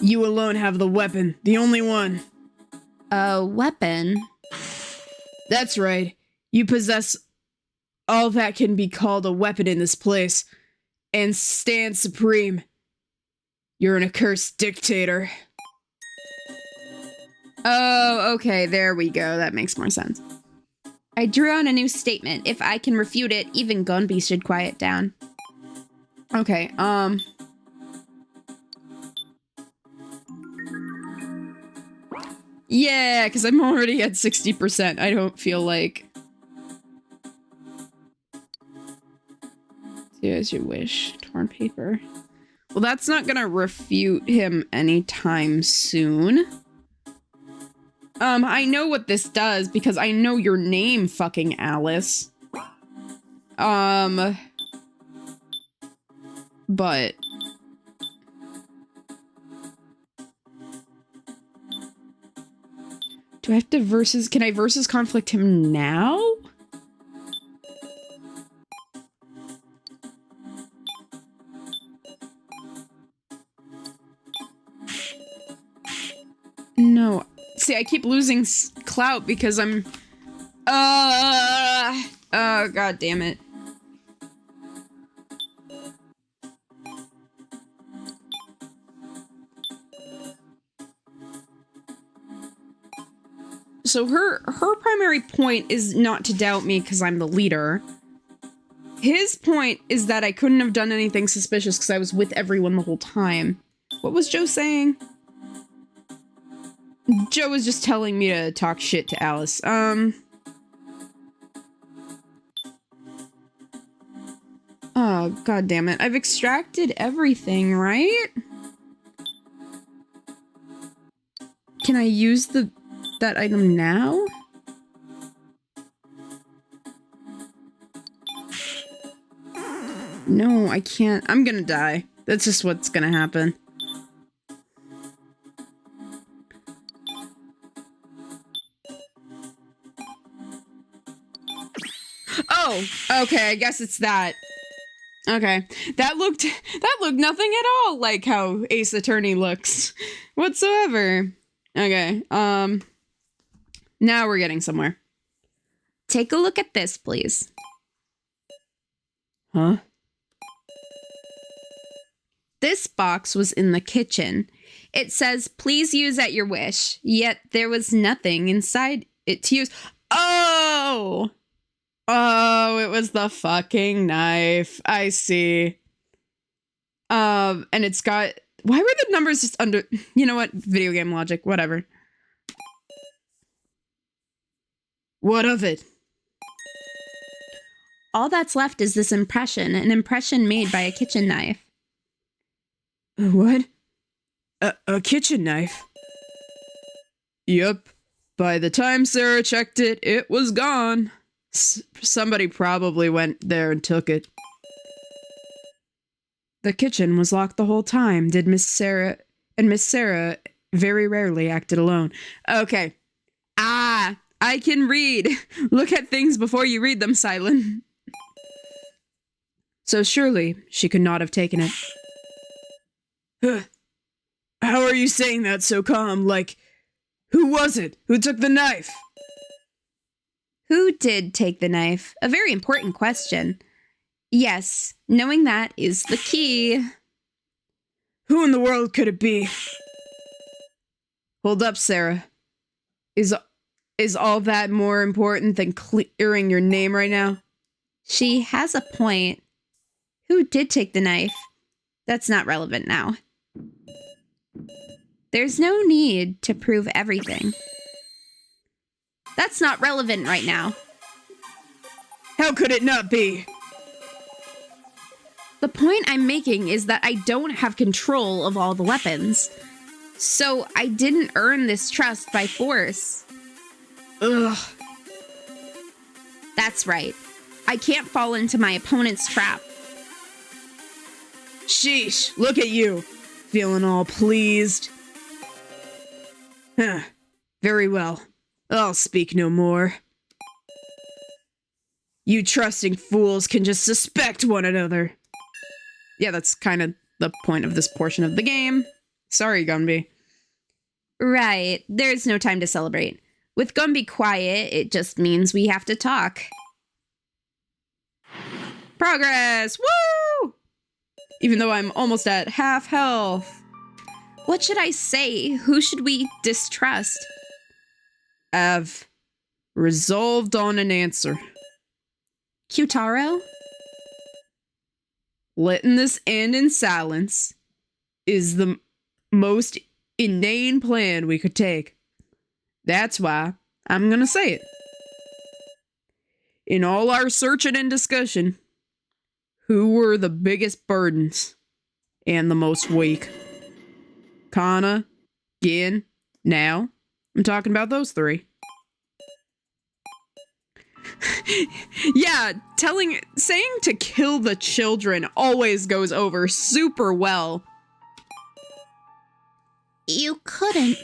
You alone have the weapon, the only one.
A weapon?
That's right. You possess all that can be called a weapon in this place, and stand supreme. You're an accursed dictator. Oh, okay, there we go. That makes more sense.
I drew out a new statement. If I can refute it, even Gunby should quiet down.
Okay, yeah, because I'm already at 60%. I don't feel like... Do as you wish. Torn paper. Well, that's not gonna refute him anytime soon. I know what this does because I know your name, fucking Alice. But... Do I have to can I versus conflict him now? No. See, I keep losing clout because I'm... oh, god damn it. So her primary point is not to doubt me because I'm the leader. His point is that I couldn't have done anything suspicious because I was with everyone the whole time. What was Joe saying? Joe was just telling me to talk shit to Alice. Oh, god damn it. I've extracted everything, right? Can I use that item now? No, I can't. I'm gonna die. That's just what's gonna happen. Oh, okay, I guess it's that. Okay. That looked nothing at all like how Ace Attorney looks whatsoever. Okay, now we're getting somewhere.
Take a look at this, please.
Huh?
This box was in the kitchen. It says, please use at your wish, yet there was nothing inside it to use.
Oh! Oh, it was the fucking knife. I see. And it's got... Why were the numbers just under... You know what? Video game logic. Whatever. What of it?
All that's left is this impression, an impression made by a kitchen knife.
What? A kitchen knife? Yep. By the time Sarah checked it, it was gone. Somebody probably went there and took it. The kitchen was locked the whole time. Did Miss Sarah very rarely acted alone. Okay. I can read. Look at things before you read them, Cylen. So surely she could not have taken it. How are you saying that so calm? Like, who was it? Who took the knife?
Who did take the knife? A very important question. Yes, knowing that is the key.
Who in the world could it be? Hold up, Sarah. Is all that more important than clearing your name right now?
She has a point. Who did take the knife? That's not relevant now. There's no need to prove everything. That's not relevant right now.
How could it not be?
The point I'm making is that I don't have control of all the weapons. So I didn't earn this trust by force.
Ugh.
That's right. I can't fall into my opponent's trap.
Sheesh, look at you. Feeling all pleased. Huh. Very well. I'll speak no more. You trusting fools can just suspect one another. Yeah, that's kind of the point of this portion of the game. Sorry, Gumby.
Right. There's no time to celebrate. With Gumby quiet, it just means we have to talk.
Progress! Woo! Even though I'm almost at half health.
What should I say? Who should we distrust?
I've resolved on an answer.
Kyutaro?
Letting this end in silence is the most inane plan we could take. That's why I'm gonna say it. In all our searching and discussion, who were the biggest burdens and the most weak? Kana, Gin, now. I'm talking about those three. Yeah, saying to kill the children always goes over super well.
You couldn't.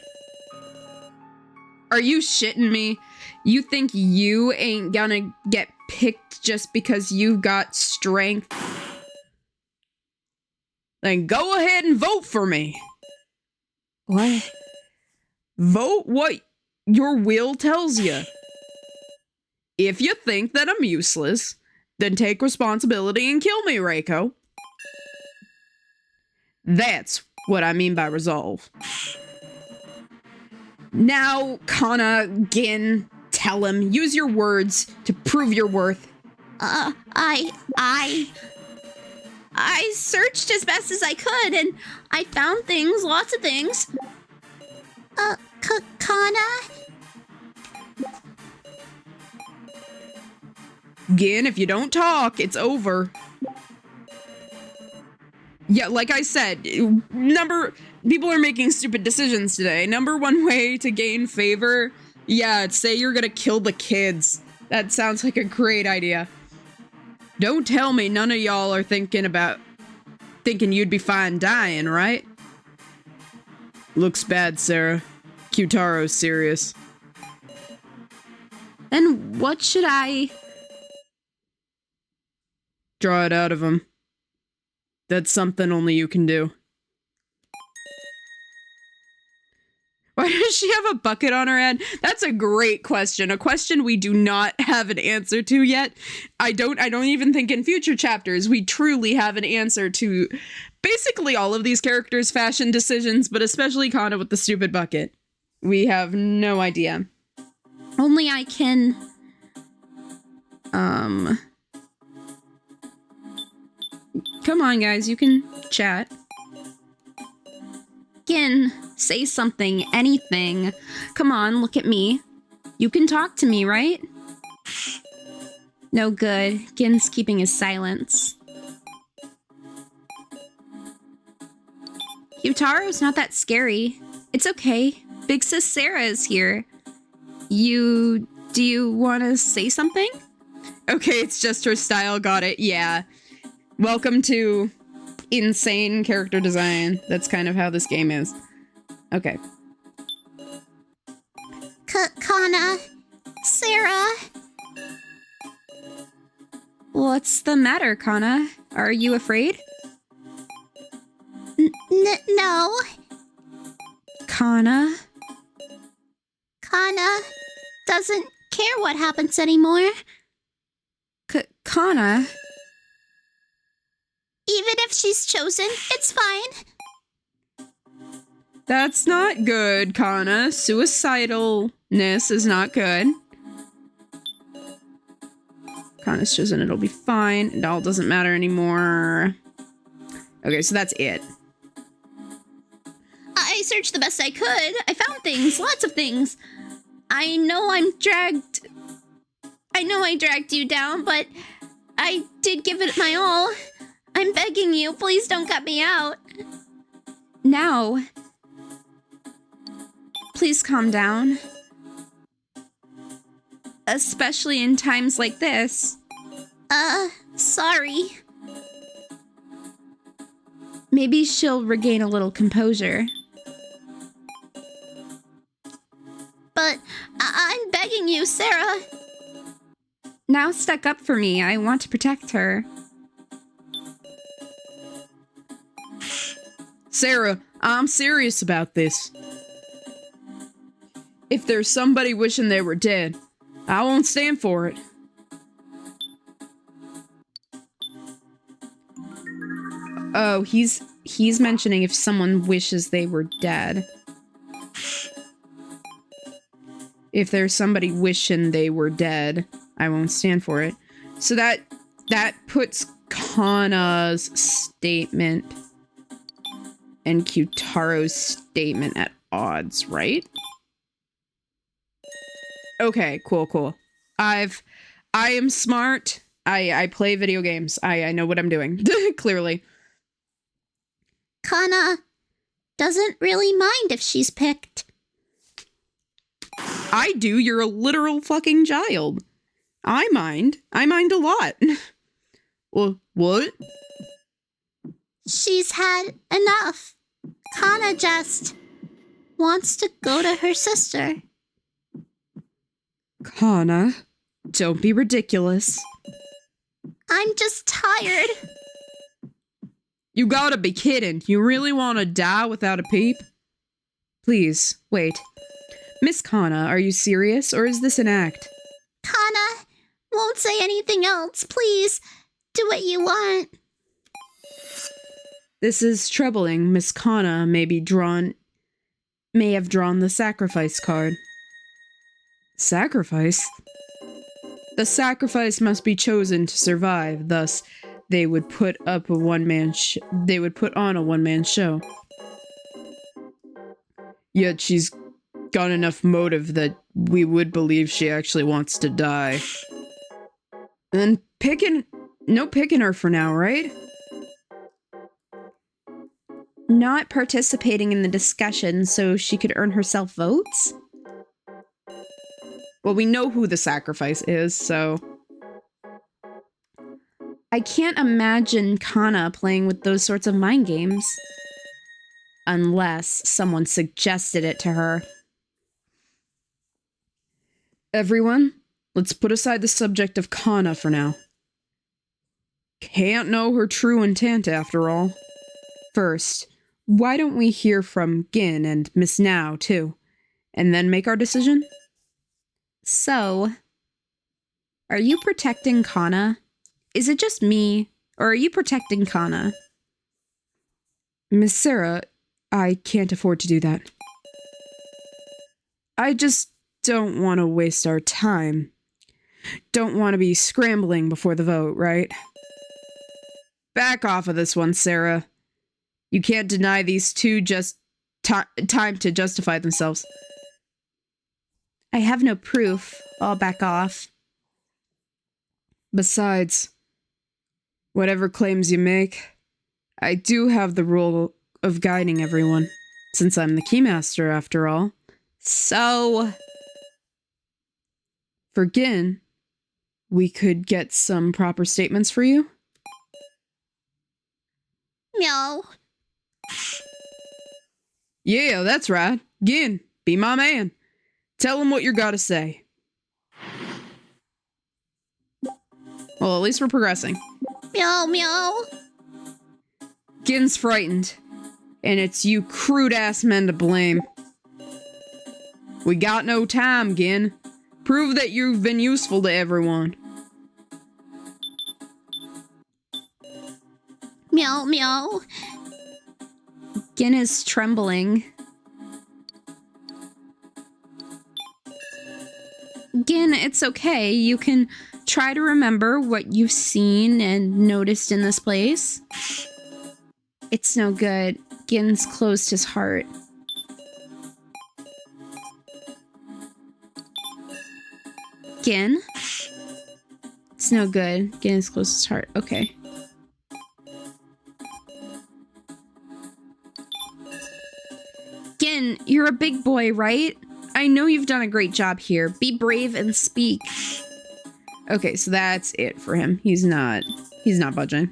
Are you shitting me? You think you ain't gonna get picked just because you've got strength? Then go ahead and vote for me.
What?
Vote what your will tells you. If you think that I'm useless, then take responsibility and kill me, Reiko. That's what I mean by resolve. Now, Kana, Gin, tell him. Use your words to prove your worth.
I searched as best as I could, and I found things, lots of things. Kana?
Gin, if you don't talk, it's over. Yeah, like I said, people are making stupid decisions today. Number one way to gain favor, yeah, say you're gonna kill the kids. That sounds like a great idea. Don't tell me none of y'all are thinking you'd be fine dying, right? Looks bad, Sarah. Kyutaro's serious.
Then what should I...
Draw it out of him. That's something only you can do. Why does she have a bucket on her head? That's a great question. A question we do not have an answer to yet. I don't even think in future chapters we truly have an answer to basically all of these characters' fashion decisions, but especially Kana with the stupid bucket. We have no idea.
Only I can...
Come on, guys, you can chat.
Gin, say something, anything. Come on, look at me. You can talk to me, right? No good. Gin's keeping his silence. Yutaro's not that scary. It's okay. Big Sis Sarah is here. Do you want to say something?
Okay, it's just her style. Got it. Yeah. Welcome to insane character design. That's kind of how this game is. Okay.
Kana. Sarah. What's the matter, Kana? Are you afraid? No. Kana? Kana doesn't care what happens anymore. Kana? Even if she's chosen, it's fine.
That's not good, Kana. Suicidalness is not good. Kana's chosen, it'll be fine. It all doesn't matter anymore. Okay, so that's it.
I searched the best I could. I found things, lots of things. I know I dragged you down, but I did give it my all. I'm begging you, please don't cut me out. Now, please calm down. Especially in times like this. Sorry. Maybe she'll regain a little composure. But I'm begging you, Sarah. Now stuck up for me. I want to protect her.
Sarah, I'm serious about this. If there's somebody wishing they were dead, I won't stand for it. Oh, he's mentioning if someone wishes they were dead. If there's somebody wishing they were dead, I won't stand for it. So that puts Kana's statement and Kyutaro's statement at odds, right? Okay, cool. I am smart. I play video games. I know what I'm doing. Clearly.
Kana doesn't really mind if she's picked.
I do. You're a literal fucking child. I mind. I mind a lot. Well, what?
She's had enough. Kana just wants to go to her sister.
Kana, don't be ridiculous.
I'm just tired.
You gotta be kidding. You really want to die without a peep? Please, wait. Miss Kana, are you serious, or is this an act?
Kana won't say anything else. Please, do what you want.
This is troubling. Miss Kana may have drawn the sacrifice card. Sacrifice? The sacrifice must be chosen to survive, thus they would put on a one-man show. Yet she's got enough motive that we would believe she actually wants to die. And no picking her for now, right? Not participating in the discussion so she could earn herself votes? Well, we know who the sacrifice is, so... I can't imagine Kana playing with those sorts of mind games. Unless someone suggested it to her. Everyone, let's put aside the subject of Kana for now. Can't know her true intent after all. First, why don't we hear from Gin and Miss Now, too? And then make our decision? So, are you protecting Kana? Is it just me, or are you protecting Kana? Miss Sarah, I can't afford to do that. I just don't want to waste our time. Don't want to be scrambling before the vote, right? Back off of this one, Sarah. You can't deny these two just time to justify themselves. I have no proof. I'll back off. Besides, whatever claims you make, I do have the role of guiding everyone, since I'm the keymaster after all. So, for Gin, we could get some proper statements for you?
Meow.
Yeah, that's right. Gin, be my man. Tell him what you gotta say. Well, at least we're progressing.
Meow, meow.
Gin's frightened, and it's you crude-ass men to blame. We got no time, Gin. Prove that you've been useful to everyone.
Meow, meow. Gin is trembling. Gin, it's okay. You can try to remember what you've seen and noticed in this place. It's no good. Gin's closed his heart. Gin? It's no good. Gin has closed his heart. Okay. Gin, you're a big boy, right? I know you've done a great job here. Be brave and speak. Okay, so that's it for him. He's not budging.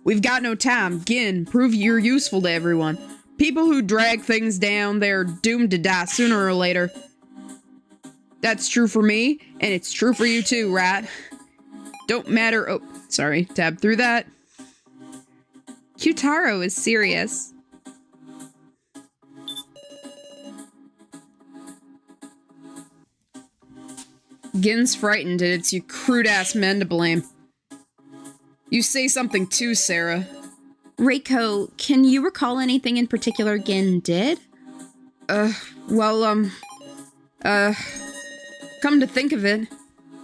We've got no time. Gin, prove you're useful to everyone. People who drag things down, they're doomed to die sooner or later. That's true for me, and it's true for you too, rat. Don't matter. Oh, sorry. Tab through that. Qtaro is serious. Gin's frightened, and it's you crude-ass men to blame. You say something too, Sarah. Reiko, can you recall anything in particular Gin did? Come to think of it,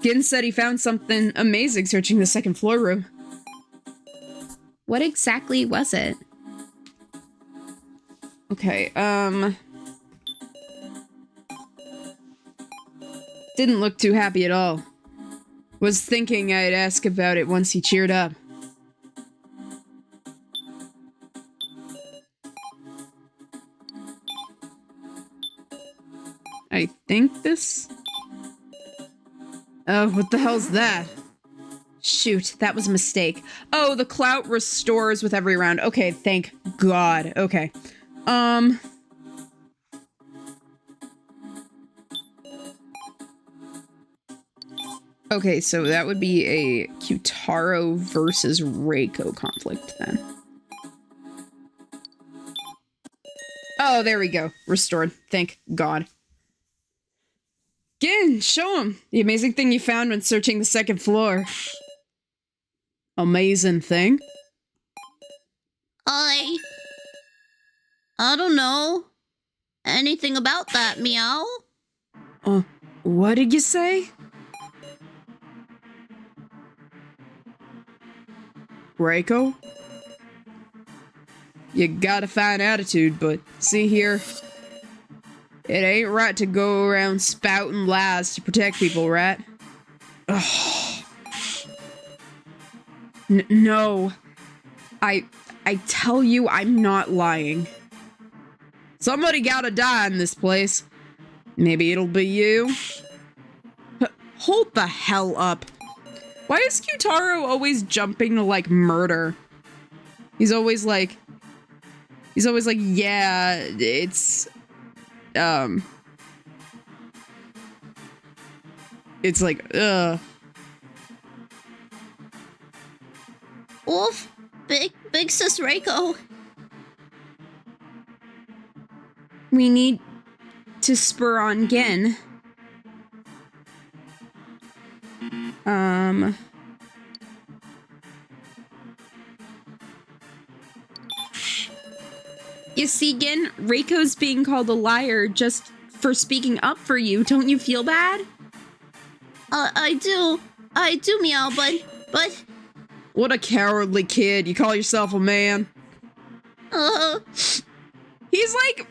Gin said he found something amazing searching the second floor room. What exactly was it? Okay, didn't look too happy at all. Was thinking I'd ask about it once he cheered up. I think this... Oh, what the hell's that? Shoot, that was a mistake. Oh, the clout restores with every round. Okay, thank God. Okay. Okay, so that would be a Qtaro versus Reiko conflict then. Oh, there we go. Restored. Thank God. Gin, show him the amazing thing you found when searching the second floor. Amazing thing? I don't know anything about that, meow.
What did you say? Reiko? You got a fine attitude, but see here, it ain't right to go around spouting lies to protect people, right? Ugh. No. I tell you, I'm not lying. Somebody gotta die in this place. Maybe it'll be you. Hold the hell up. Why is Qtaro always jumping to, like, murder? He's always like, yeah, it's like,
Oof, big sis Reiko.
We need to spur on Gin. You see, Gin, Reiko's being called a liar just for speaking up for you. Don't you feel bad?
I do, meow, but...
What a cowardly kid. You call yourself a man. He's like...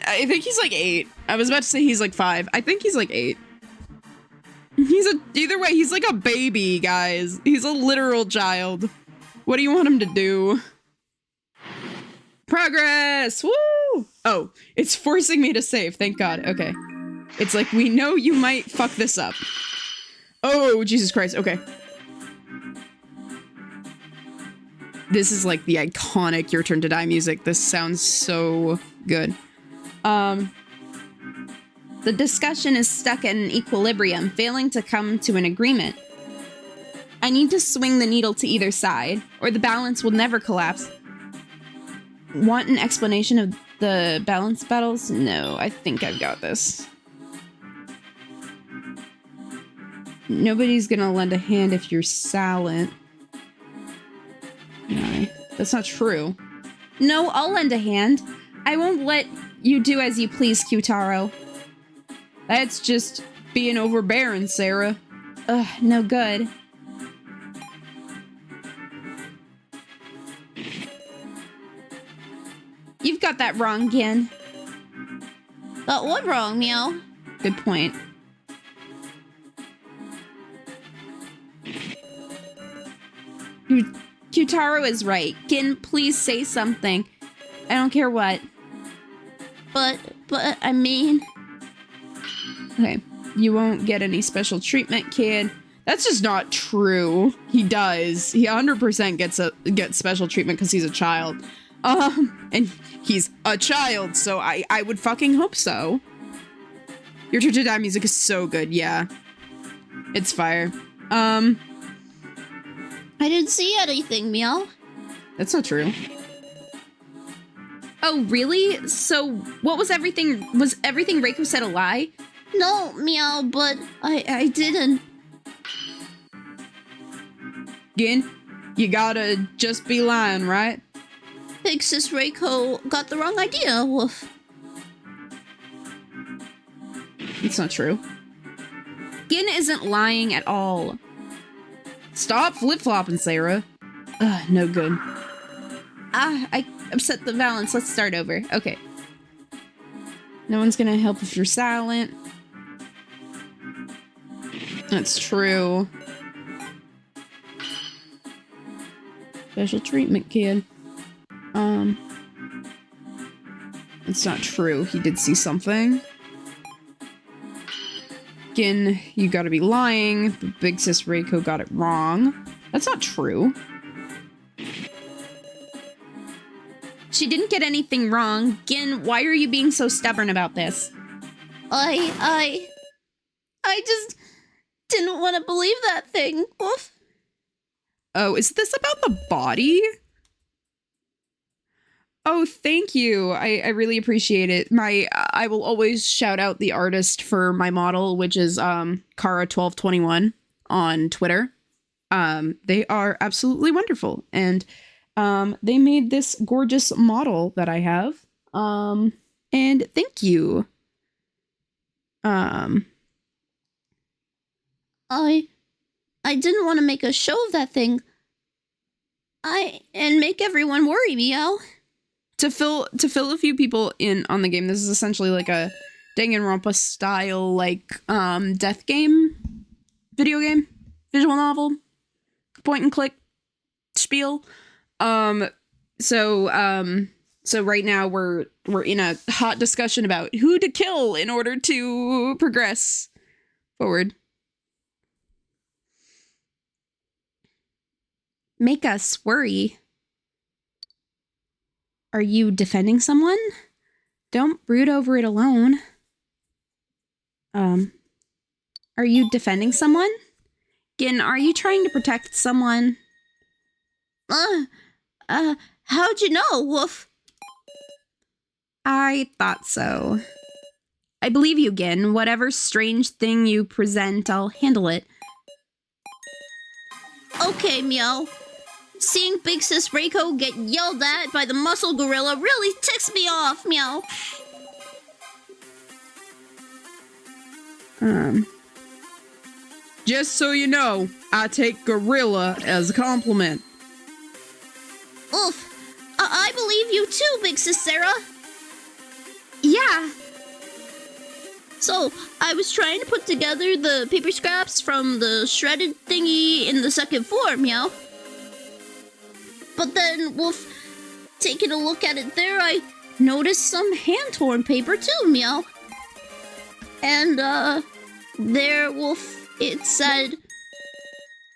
I think he's like 8. I was about to say he's like 5. I think he's like 8. Either way, he's like a baby, guys. He's a literal child. What do you want him to do? Progress! Woo! Oh, it's forcing me to save. Thank God. Okay. It's like, we know you might fuck this up. Oh, Jesus Christ. Okay. This is like the iconic Your Turn to Die music. This sounds so good.
The discussion is stuck at an equilibrium, failing to come to an agreement. I need to swing the needle to either side, or the balance will never collapse. Want an explanation of the balance battles? No, I think I've got this. Nobody's gonna lend a hand if you're silent. No, that's not true. No, I'll lend a hand. I won't let you do as you please, Q-Taro.
That's just being overbearing, Sarah.
Ugh, no good. You've got that wrong, Gin. Got what wrong, Meow?
Good point.
Q-Taro is right. Gin, please say something. I don't care what. But, I mean...
Okay, you won't get any special treatment, kid. That's just not true. He does. He 100% gets special treatment because he's a child. And he's a child, so I would fucking hope so. Your Turn to Die music is so good, yeah. It's fire.
I didn't see anything, Meow.
That's not true.
Oh, really? So, what was everything? Was everything Reiko said a lie? No, Meow, but I didn't.
Gin, you gotta just be lying, right?
Big Sis Reiko got the wrong idea, woof.
It's not true.
Gin isn't lying at all.
Stop flip-flopping, Sarah. Ugh, no good.
I upset the balance. Let's start over. Okay.
No one's gonna help if you're silent. That's true. Special treatment, kid. It's not true. He did see something. Gin, you gotta be lying. The Big Sis Reiko got it wrong. That's not true.
She didn't get anything wrong. Gin, why are you being so stubborn about this? I just didn't want to believe that thing. Oof.
Oh, is this about the body? Oh, thank you. I really appreciate it. I will always shout out the artist for my model, which is Kara1221 on Twitter. They are absolutely wonderful, and they made this gorgeous model that I have. And thank you.
I didn't want to make a show of that thing. And make everyone worry, Meow.
To fill a few people in on the game, this is essentially like a Danganronpa style, like, death game, video game, visual novel, point and click spiel. So right now we're in a hot discussion about who to kill in order to progress forward.
Make us worry. Are you defending someone? Don't brood over it alone. Are you defending someone? Gin, are you trying to protect someone? How'd you know, Woof? I thought so. I believe you, Gin. Whatever strange thing you present, I'll handle it. Okay, Meow. Seeing Big Sis Reiko get yelled at by the muscle gorilla really ticks me off, Meow.
Just so you know, I take gorilla as a compliment.
Oof. I believe you too, Big Sis Sarah. Yeah.
So, I was trying to put together the paper scraps from the shredded thingy in the second floor, meow. But then, Wolf, taking a look at it there, I noticed some hand-torn paper too, meow. And, there, Wolf, it said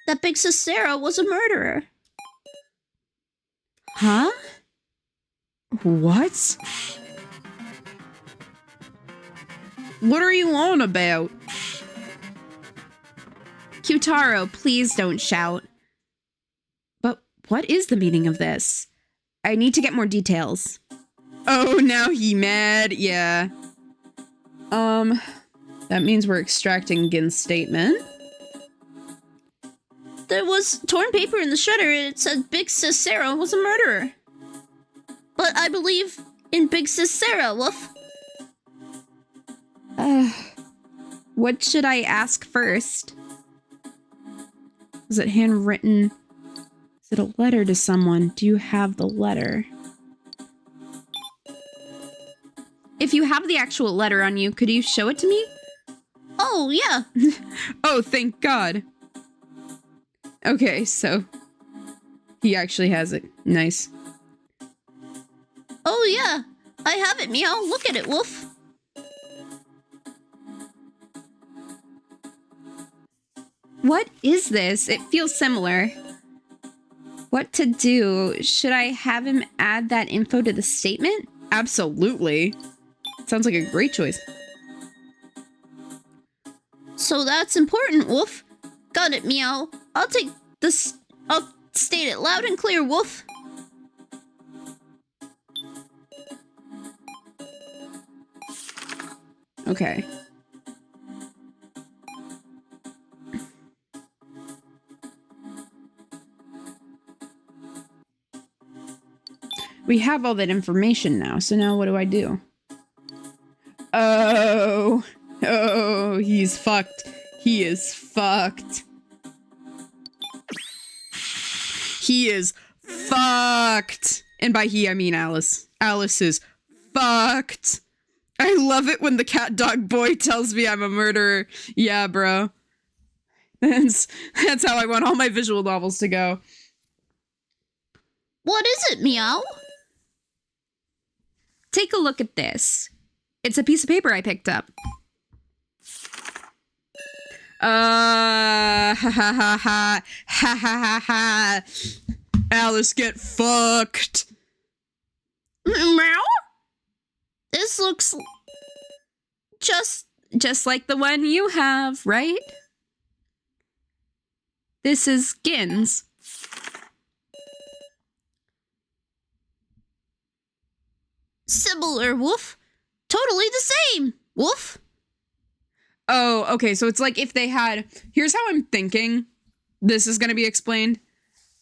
that Big Sis Sarah was a murderer.
Huh? What? What are you on about?
Kyutaro, please don't shout. But what is the meaning of this? I need to get more details.
Oh, now he mad? Yeah. That means we're extracting Gin's statement.
There was torn paper in the shredder and it said Big Sis Sarah was a murderer. But I believe in Big Sis Sarah, Wolf.
What should I ask first?
Is it handwritten? Is it a letter to someone? Do you have the letter?
If you have the actual letter on you, could you show it to me?
Oh, yeah.
Oh, thank God. Okay, so he actually has it. Nice.
Oh, yeah. I have it, meow. Look at it, Wolf.
What is this? It feels similar. What to do? Should I have him add that info to the statement?
Absolutely. Sounds like a great choice.
So that's important, Wolf. Got it, meow. I'll take this. I'll state it loud and clear, Wolf.
Okay. We have all that information now, so now what do I do? Oh, he's fucked. He is fucked. He is fucked. And by he, I mean Alice. Alice is fucked. I love it when the cat dog boy tells me I'm a murderer. Yeah, bro. That's how I want all my visual novels to go.
What is it, meow?
Take a look at this. It's a piece of paper I picked up.
Ha ha ha ha ha ha ha. Alice, get fucked.
Meow? This looks
Just like the one you have, right? This is Gin's.
similar, Wolf. Totally the same, Wolf.
Oh, okay, so it's like if they had... Here's how I'm thinking this is going to be explained.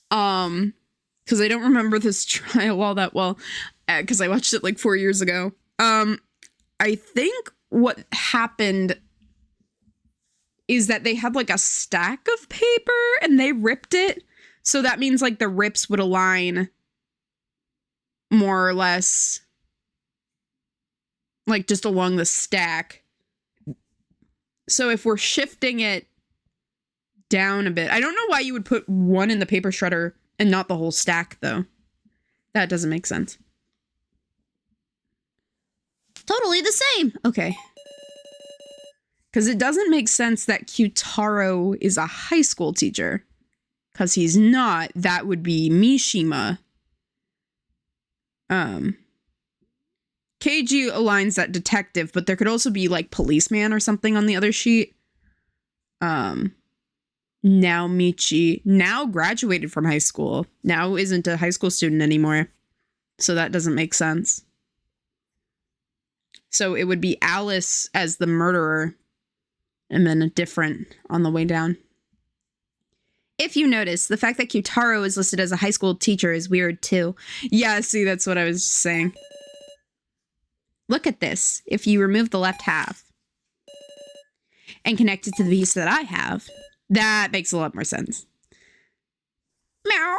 Because I don't remember this trial all that well, because I watched it like 4 years ago. I think what happened is that they had like a stack of paper and they ripped it. So that means like the rips would align more or less like just along the stack. So if we're shifting it down a bit, I don't know why you would put one in the paper shredder and not the whole stack though. That doesn't make sense.
Totally the same.
Okay. Because it doesn't make sense that Kyutaro is a high school teacher. Because he's not. That would be Mishima. KG aligns that detective, but there could also be like policeman or something on the other sheet. Now Michi, now graduated from high school. Now isn't a high school student anymore. So that doesn't make sense. So it would be Alice as the murderer. And then a different on the way down.
If you notice, the fact that Kyutaro is listed as a high school teacher is weird too.
Yeah, see, that's what I was saying.
Look at this. If you remove the left half and connect it to the piece that I have,
that makes a lot more sense.
Meow.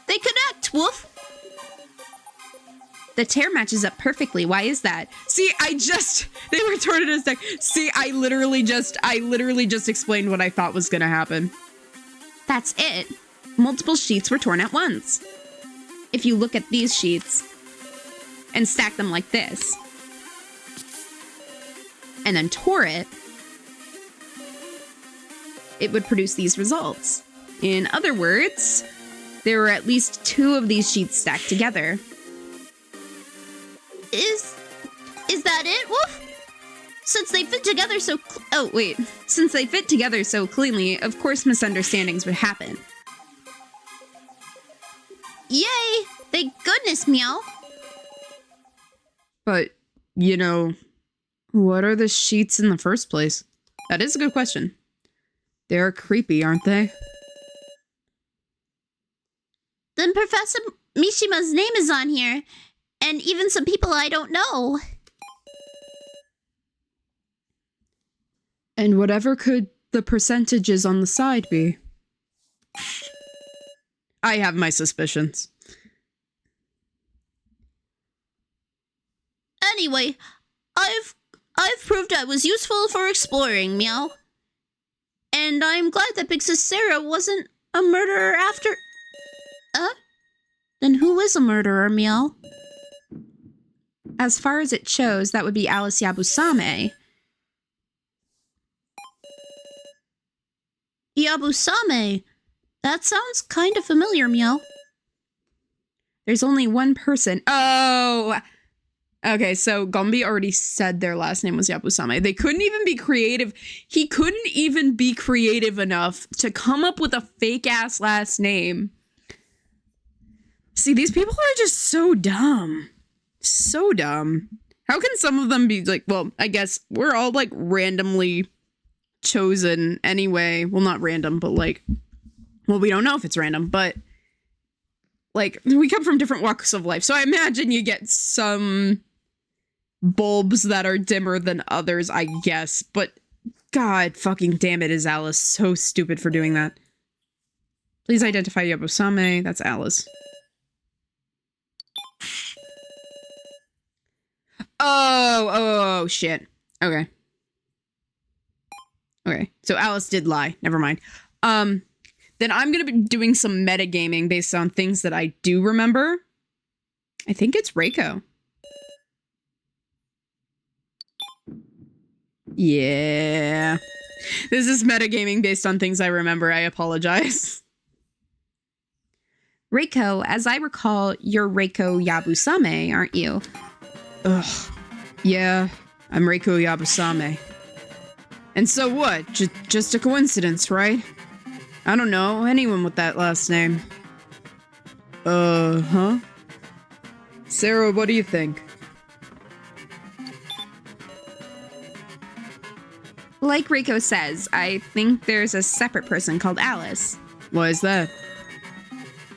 They connect, Wolf.
The tear matches up perfectly. Why is that?
See, they were torn in a stack. See, I literally just explained what I thought was gonna happen.
That's it. Multiple sheets were torn at once. If you look at these sheets and stack them like this, and then tore it, it would produce these results. In other words, there were at least 2 of these sheets stacked together.
Is that it, Wolf? Since they fit together so
Since they fit together so cleanly, of course misunderstandings would happen.
Yay! Thank goodness, Meow.
But, you know, what are the sheets in the first place? That is a good question. They're creepy, aren't they?
Then Professor Mishima's name is on here, and even some people I don't know.
And whatever could the percentages on the side be? I have my suspicions.
Anyway, I've proved I was useful for exploring, Meow. And I'm glad that Big Sis Sarah wasn't a murderer after... Then who is a murderer, Meow?
As far as it shows, that would be Alice Yabusame.
Yabusame. That sounds kind of familiar, Meow.
There's only one person.
Oh! Okay, so Gombi already said their last name was Yabusame. They couldn't even be creative. He couldn't even be creative enough to come up with a fake-ass last name. See, these people are just so dumb. So dumb. How can some of them be like, well, I guess we're all like randomly chosen anyway. Well, not random, but like, well, we don't know if it's random, but like, we come from different walks of life. So I imagine you get some bulbs that are dimmer than others, I guess. But God fucking damn it, is Alice so stupid for doing that. Please identify Yabusame. That's Alice. Oh, shit. Okay. Okay, so Alice did lie. Never mind. Then I'm gonna be doing some metagaming based on things that I do remember. I think it's Reiko. Yeah. This is metagaming based on things I remember. I apologize.
Reiko, as I recall, you're Reiko Yabusame, aren't you?
Ugh. Yeah, I'm Reiko Yabusame. And so what? Just a coincidence, right? I don't know anyone with that last name. Huh? Sarah, what do you think?
Like Reiko says, I think there's a separate person called Alice.
Why is that?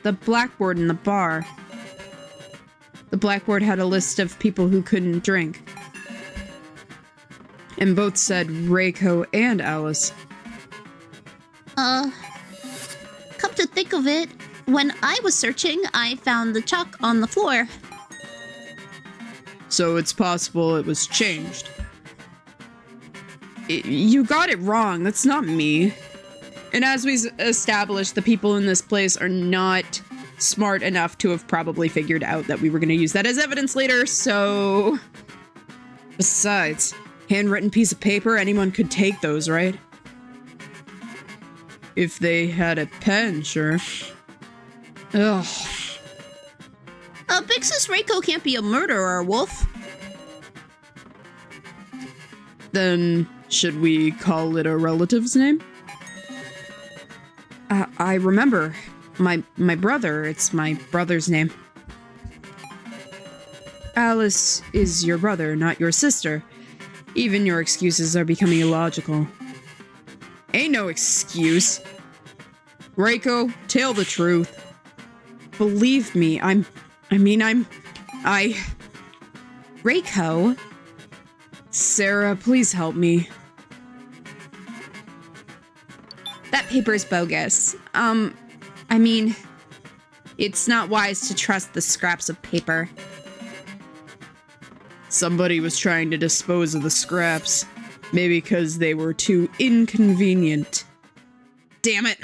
The blackboard in the bar. The blackboard had a list of people who couldn't drink. And both said Reiko and Alice.
Come to think of it, when I was searching, I found the chalk on the floor.
So it's possible it was changed. You got it wrong. That's not me. And as we established, the people in this place are not smart enough to have probably figured out that we were going to use that as evidence later, so... Besides, handwritten piece of paper, anyone could take those, right? If they had a pen, sure. Ugh.
Big Sis Reiko can't be a murderer, Wolf.
Then, should we call it a relative's name? I remember. My brother. It's my brother's name. Alice is your brother, not your sister. Even your excuses are becoming illogical. Ain't no excuse. Reiko, tell the truth. Believe me,
Reiko?
Sarah, please help me.
That paper's bogus. It's not wise to trust the scraps of paper.
Somebody was trying to dispose of the scraps. Maybe because they were too inconvenient. Damn it.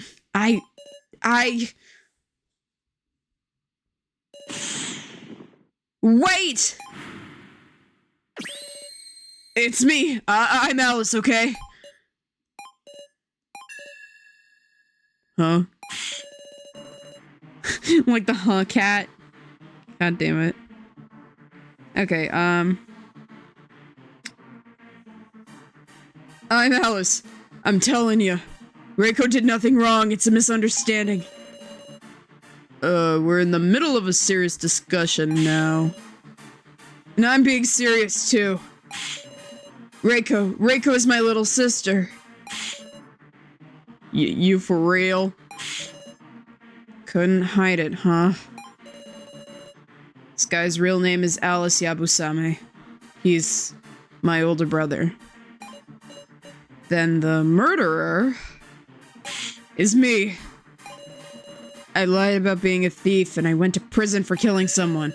Wait! It's me. I'm Alice, okay? Huh? Like the cat. God damn it. Okay, I'm Alice. I'm telling you. Reiko did nothing wrong. It's a misunderstanding. We're in the middle of a serious discussion now. And I'm being serious, too. Reiko is my little sister. You for real? Couldn't hide it, huh? This guy's real name is Alice Yabusame. He's my older brother. Then the murderer is me. I lied about being a thief and I went to prison for killing someone.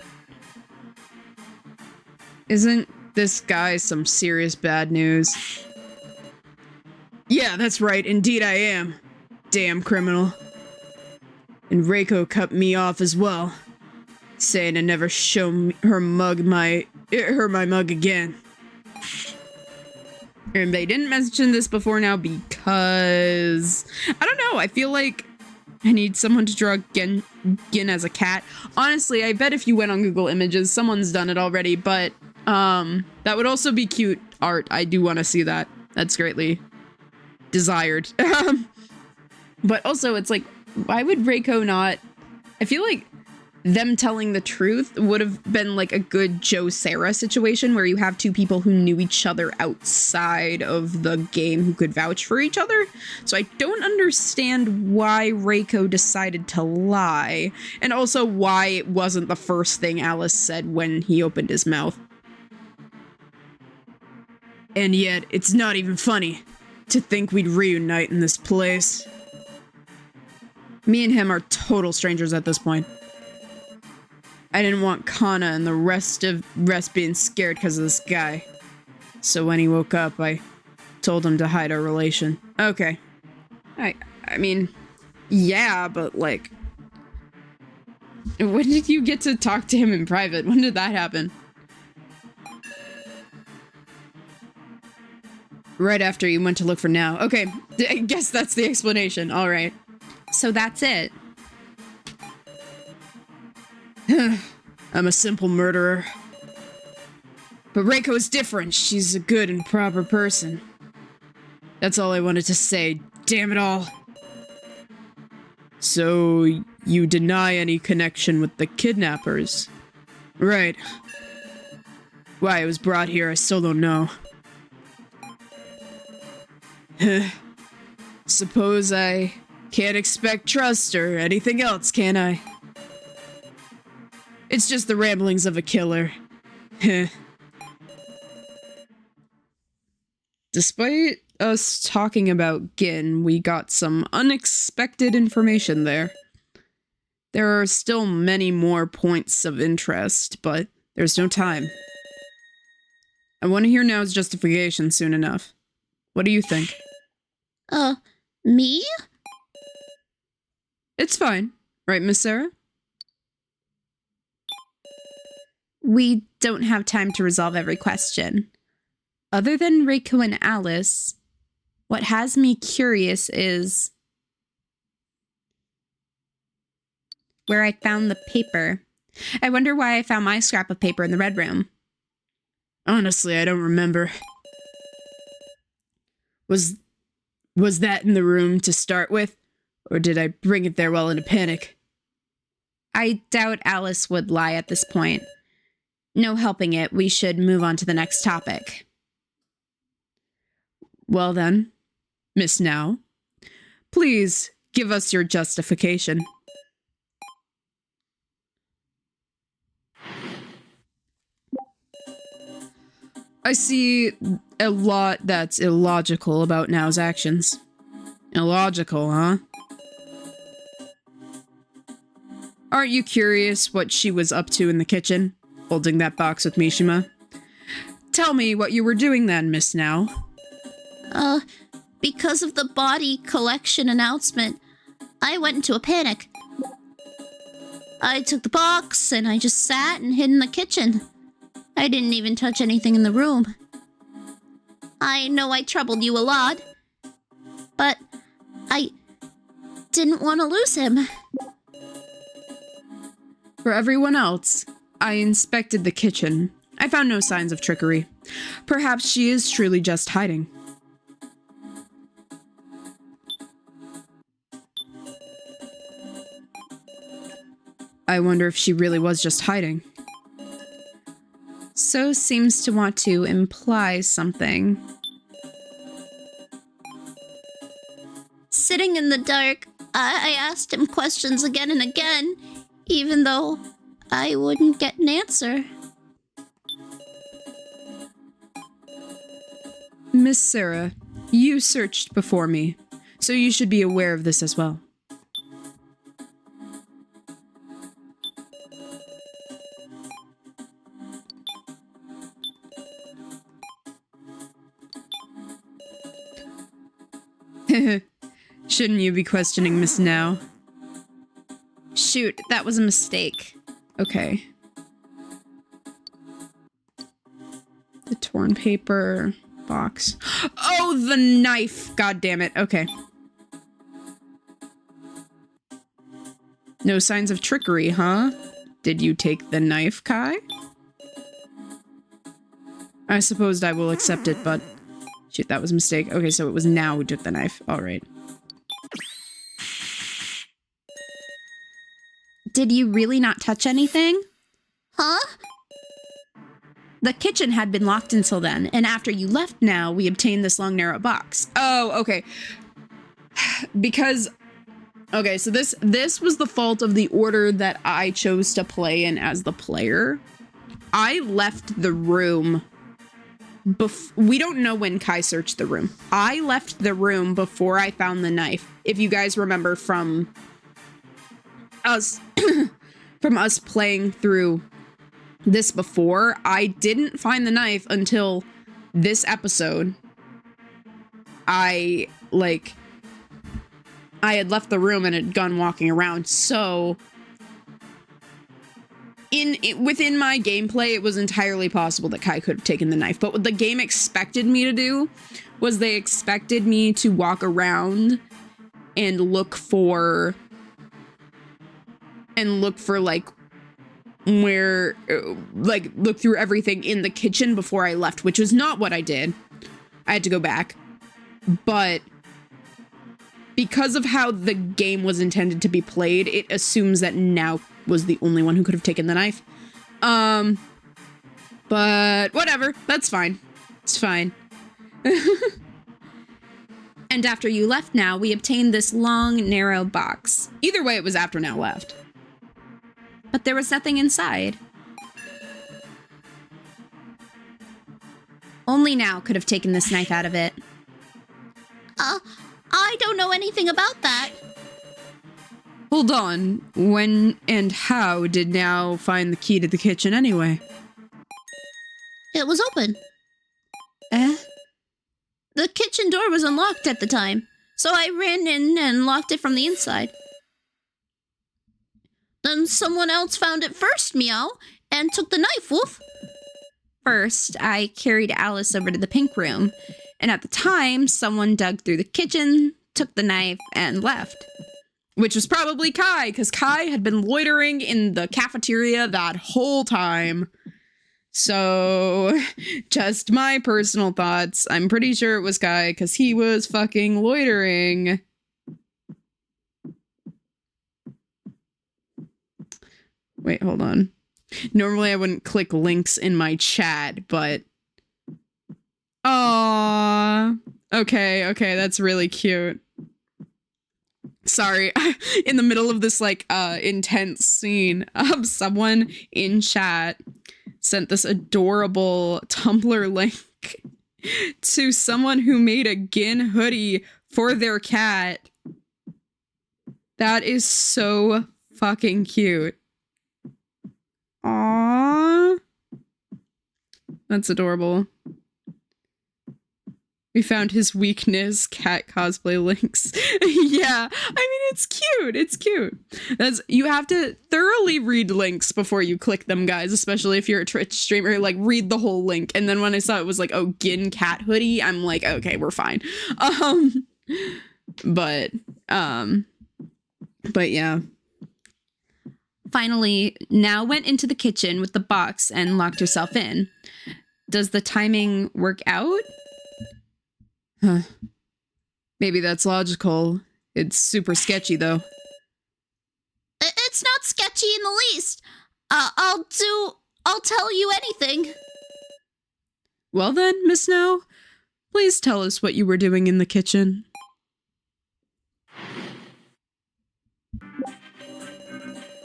Isn't this guy some serious bad news? Yeah, that's right. Indeed I am. Damn criminal. And Reiko cut me off as well, saying to never show me her my mug again. And they didn't mention this before now because I don't know. I feel like I need someone to draw Gin as a cat. Honestly, I bet if you went on Google Images, someone's done it already. But that would also be cute art. I do want to see that. That's greatly desired. But also, it's like, why would Reiko not? I feel like them telling the truth would have been like a good Joe-Sarah situation where you have two people who knew each other outside of the game who could vouch for each other. So I don't understand why Reiko decided to lie, and also why it wasn't the first thing Alice said when he opened his mouth. And yet, it's not even funny to think we'd reunite in this place. Me and him are total strangers at this point. I didn't want Kana and the rest being scared because of this guy. So when he woke up, I told him to hide our relation. Okay. I mean, yeah, but like, when did you get to talk to him in private? When did that happen? Right after you went to look for Now. Okay, I guess that's the explanation. All right.
So that's it.
I'm a simple murderer. But Reiko is different. She's a good and proper person. That's all I wanted to say. Damn it all. So, you deny any connection with the kidnappers? Right. Why I was brought here, I still don't know. Suppose I can't expect trust or anything else, can I? It's just the ramblings of a killer. Despite us talking about Gin, we got some unexpected information there. There are still many more points of interest, but there's no time. I want to hear Now's justification soon enough. What do you think?
Me?
It's fine. Right, Miss Sarah?
We don't have time to resolve every question. Other than Reiko and Alice, what has me curious is where I found the paper. I wonder why I found my scrap of paper in the Red Room.
Honestly, I don't remember. Was that in the room to start with? Or did I bring it there while in a panic?
I doubt Alice would lie at this point. No helping it, we should move on to the next topic.
Well then, Miss Now, please give us your justification. I see a lot that's illogical about Now's actions. Illogical, huh? Aren't you curious what she was up to in the kitchen, holding that box with Mishima? Tell me what you were doing then, Miss Now.
Because of the body collection announcement, I went into a panic. I took the box and I just sat and hid in the kitchen. I didn't even touch anything in the room. I know I troubled you a lot, but I didn't want to lose him.
For everyone else, I inspected the kitchen. I found no signs of trickery. Perhaps she is truly just hiding. I wonder if she really was just hiding. So seems to want to imply something.
Sitting in the dark, I asked him questions again and again, even though I wouldn't get an answer.
Miss Sarah, you searched before me, so you should be aware of this as well. Shouldn't you be questioning Miss Now? Shoot, that was a mistake. Okay. The torn paper box. Oh, the knife! God damn it. Okay. No signs of trickery, huh? Did you take the knife, Kai? I suppose I will accept it, but... Shoot, that was a mistake. Okay, so it was Now who took the knife. Alright.
Did you really not touch anything?
Huh?
The kitchen had been locked until then, and after you left Now, we obtained this long, narrow box.
Oh, okay. Because... Okay, so this was the fault of the order that I chose to play in as the player. I left the room... we don't know when Kai searched the room. I left the room before I found the knife. If you guys remember from us from us playing through this before, I didn't find the knife until this episode. I had left the room and had gone walking around, so within my gameplay, it was entirely possible that Kai could have taken the knife. But what the game expected me to do was they expected me to walk around and look for like where look through everything in the kitchen before I left, which was not what I did. I had to go back. But because of how the game was intended to be played, it assumes that Now was the only one who could have taken the knife. But whatever, that's fine. It's fine.
And after you left Now, we obtained this long, narrow box.
Either way, it was after Now left.
But there was nothing inside. Only Now could have taken this knife out of it.
I don't know anything about that.
Hold on. When and how did Now find the key to the kitchen anyway?
It was open.
Eh?
The kitchen door was unlocked at the time, so I ran in and locked it from the inside. Then someone else found it first, Meow, and took the knife, Wolf.
First, I carried Alice over to the pink room, and at the time, someone dug through the kitchen, took the knife, and left.
Which was probably Kai, because Kai had been loitering in the cafeteria that whole time. So, just my personal thoughts. I'm pretty sure it was Kai, because he was fucking loitering. Wait, hold on. Normally I wouldn't click links in my chat, but... Aww. Okay, that's really cute. Sorry, in the middle of this, intense scene, someone in chat sent this adorable Tumblr link to someone who made a Gin hoodie for their cat. That is so fucking cute. Aww. That's adorable. We found his weakness, cat cosplay links. Yeah, I mean, it's cute. It's cute. You have to thoroughly read links before you click them, guys, especially if you're a Twitch streamer. Like, read the whole link. And then when I saw it was like, oh, Gin cat hoodie, I'm like, okay, we're fine. But yeah.
Finally, Now went into the kitchen with the box and locked herself in. Does the timing work out?
Huh. Maybe that's logical. It's super sketchy, though.
It's not sketchy in the least. I'll tell you anything.
Well then, Miss Now, please tell us what you were doing in the kitchen.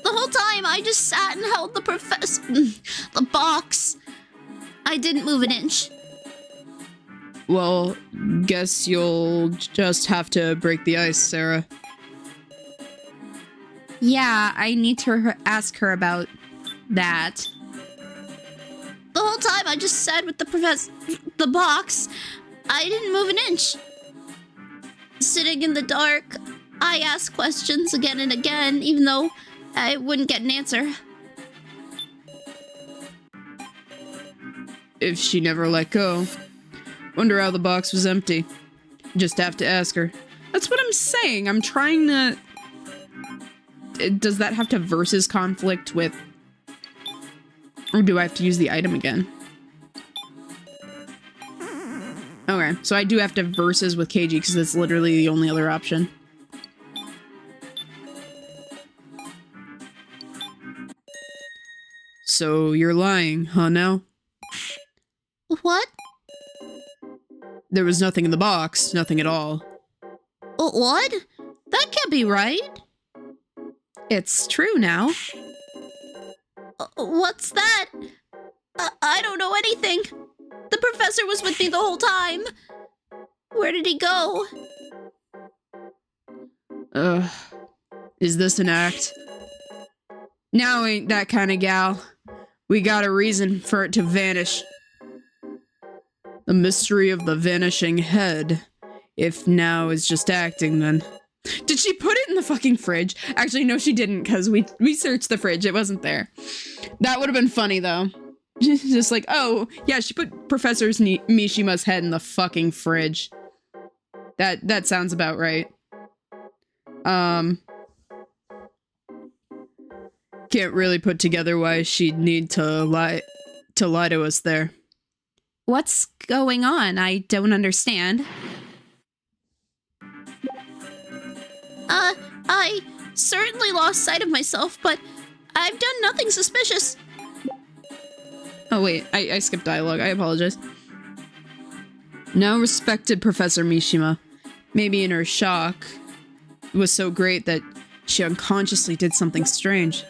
The whole time I just sat and held the box. I didn't move an inch.
Well, guess you'll just have to break the ice, Sarah.
Yeah, I need to ask her about that.
The whole time I just sat with the box. I didn't move an inch. Sitting in the dark, I asked questions again and again, even though I wouldn't get an answer.
If she never let go. Wonder how the box was empty. Just have to ask her. That's what I'm saying. I'm trying to... Does that have to versus conflict with... Or do I have to use the item again? Okay, so I do have to versus with KG because that's literally the only other option. So you're lying, huh now?
What?
There was nothing in the box, nothing at all.
What? That can't be right.
It's true now.
What's that? I don't know anything. The professor was with me the whole time. Where did he go?
Is this an act? Now ain't that kind of gal. We got a reason for it to vanish. The mystery of the vanishing head. If Now is just acting, then... Did she put it in the fucking fridge? Actually, no, she didn't, because we searched the fridge. It wasn't there. That would have been funny, though. Just like, oh, yeah, she put Professor Mishima's head in the fucking fridge. That sounds about right. Can't really put together why she'd need to lie to us there.
What's going on? I don't understand.
I certainly lost sight of myself, but I've done nothing suspicious.
Oh wait, I skipped dialogue. I apologize. Now respected Professor Mishima. Maybe in her shock, it was so great that she unconsciously did something strange.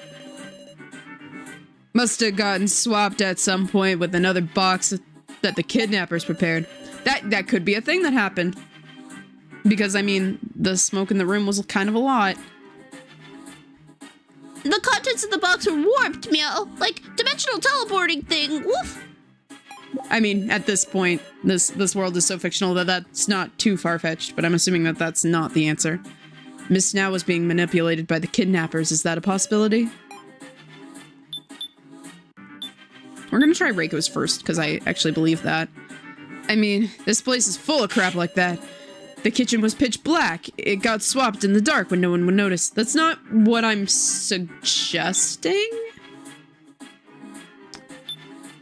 Must have gotten swapped at some point with another box that the kidnappers prepared. That could be a thing that happened. Because, I mean, the smoke in the room was kind of a lot.
The contents of the box were warped, meow. Like, dimensional teleporting thing. Woof.
I mean, at this point, this world is so fictional that that's not too far-fetched, but I'm assuming that that's not the answer. Miss Now was being manipulated by the kidnappers. Is that a possibility? We're gonna try Reiko's first, because I actually believe that. I mean, this place is full of crap like that. The kitchen was pitch black. It got swapped in the dark when no one would notice. That's not what I'm suggesting.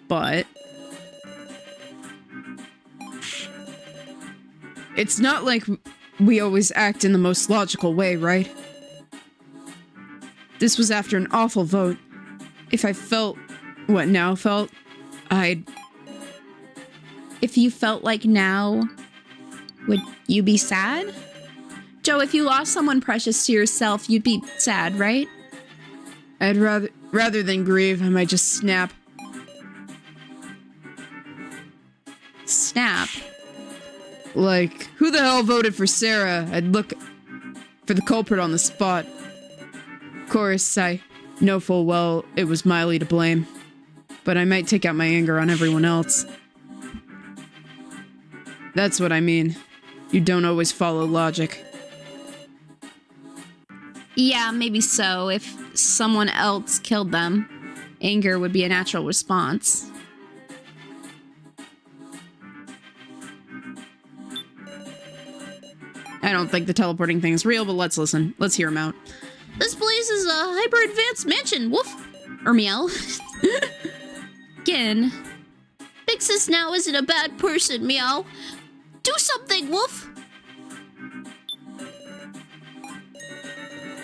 But... it's not like we always act in the most logical way, right? This was after an awful vote. If I felt what Now felt, I'd...
If you felt like Now, would you be sad? Joe, if you lost someone precious to yourself, you'd be sad, right?
I'd rather than grieve, I might just snap.
Snap?
Like, who the hell voted for Sarah? I'd look for the culprit on the spot. Of course, I know full well it was Miley to blame. but I might take out my anger on everyone else. That's what I mean. You don't always follow logic.
Yeah, maybe so. If someone else killed them, anger would be a natural response.
I don't think the teleporting thing is real, but let's listen. Let's hear him out.
This place is a hyper-advanced mansion, woof.
Or meow. Gin.
Pixis now isn't a bad person, meow. Do something, woof.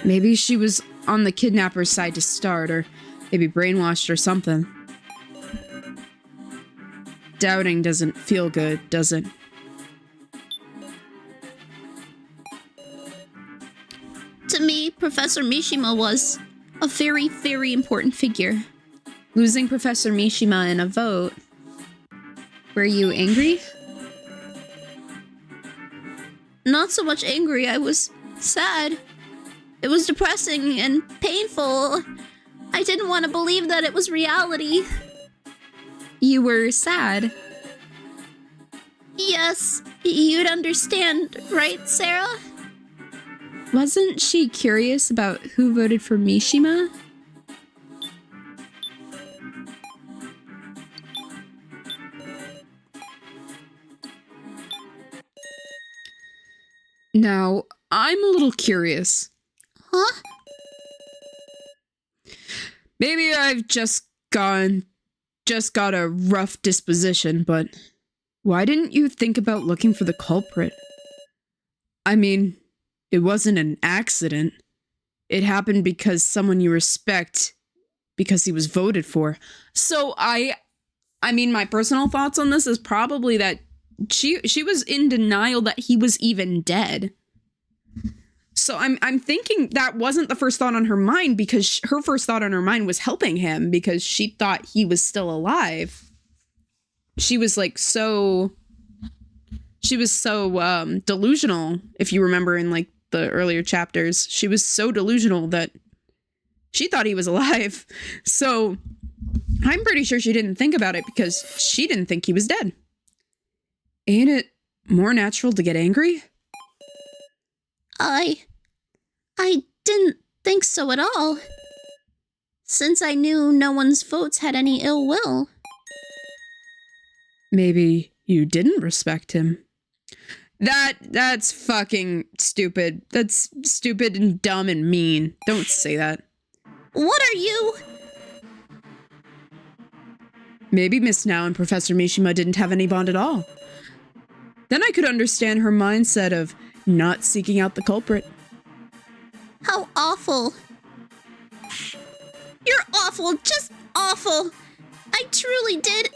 Maybe she was on the kidnapper's side to start, or maybe brainwashed or something. Doubting doesn't feel good, does it?
To me, Professor Mishima was a very, very important figure.
Losing Professor Mishima in a vote. Were you angry?
Not so much angry, I was sad. It was depressing and painful. I didn't want to believe that it was reality.
You were sad.
Yes, you'd understand, right, Sarah?
Wasn't she curious about who voted for Mishima?
Now, I'm a little curious.
Huh?
Maybe I've just got a rough disposition, but why didn't you think about looking for the culprit? I mean, it wasn't an accident. It happened because someone you respect, because he was voted for. So I mean, my personal thoughts on this is probably that she was in denial that he was even dead. So I'm thinking that wasn't the first thought on her mind, because her first thought on her mind was helping him because she thought he was still alive. She was so delusional, if you remember in like the earlier chapters. She was so delusional that she thought he was alive. So I'm pretty sure she didn't think about it because she didn't think he was dead. Ain't it more natural to get angry?
I didn't think so at all. Since I knew no one's votes had any ill will.
Maybe you didn't respect him. That's fucking stupid. That's stupid and dumb and mean. Don't say that.
What are you?
Maybe Miss Now and Professor Mishima didn't have any bond at all. Then I could understand her mindset of not seeking out the culprit.
How awful. You're awful, just awful. I truly did.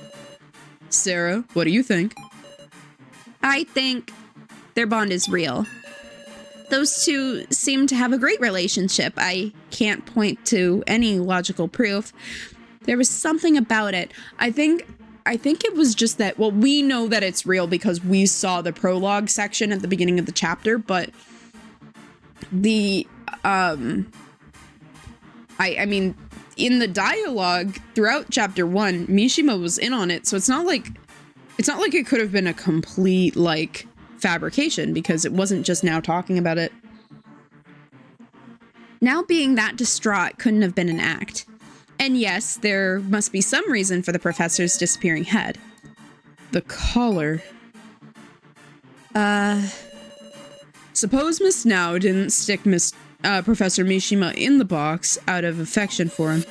Sarah, what do you think?
I think their bond is real. Those two seem to have a great relationship. I can't point to any logical proof. There was something about it. I think it was just that, well, we know that it's real because we saw the prologue section at the beginning of the chapter, but the, I mean, in the dialogue throughout chapter 1, Mishima was in on it, so it's not like it could have been a complete, like, fabrication, because it wasn't just Now talking about it. Now being that distraught couldn't have been an act. And yes, there must be some reason for the professor's disappearing head. The collar. Suppose Miss Now didn't stick Professor Mishima in the box out of affection for him.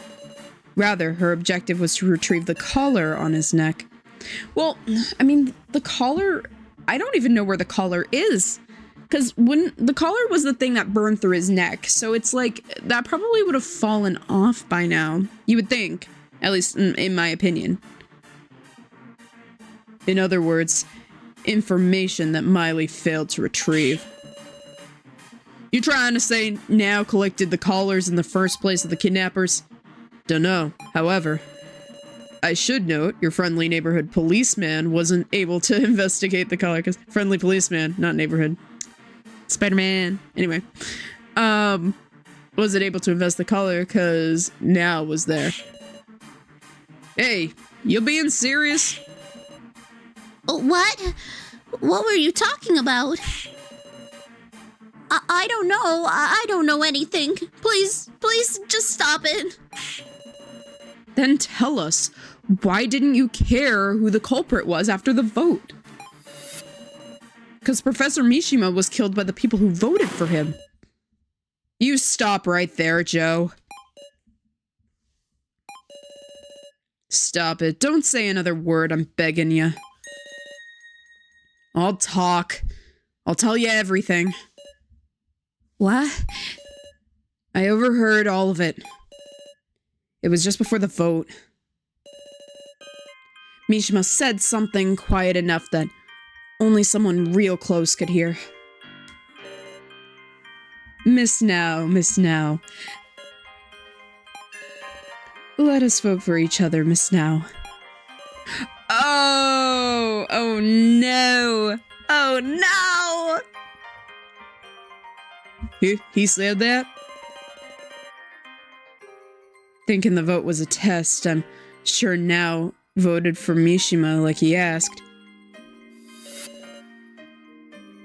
Rather, her objective was to retrieve the collar on his neck. Well, I mean, the collar, I don't even know where the collar is. Because when the collar was the thing that burned through his neck, so it's like, that probably would have fallen off by now. You would think, at least in my opinion. In other words, information that Miley failed to retrieve. You trying to say Now collected the collars in the first place of the kidnappers? Dunno. However, I should note your friendly neighborhood policeman wasn't able to investigate the collar, because friendly policeman, not neighborhood. Spider-Man. Anyway, wasn't able to invest the collar because Now was there.
Hey, you being serious?
What? What were you talking about? I don't know. I don't know anything. Please just stop it.
Then tell us, why didn't you care who the culprit was after the vote? Because Professor Mishima was killed by the people who voted for him. You stop right there, Joe. Stop it. Don't say another word, I'm begging you. I'll talk. I'll tell you everything.
What?
I overheard all of it. It was just before the vote. Mishima said something quiet enough that only someone real close could hear. Miss Now. Let us vote for each other, Miss Now. Oh no. Oh no! He said that? Thinking the vote was a test, I'm sure Now voted for Mishima like he asked.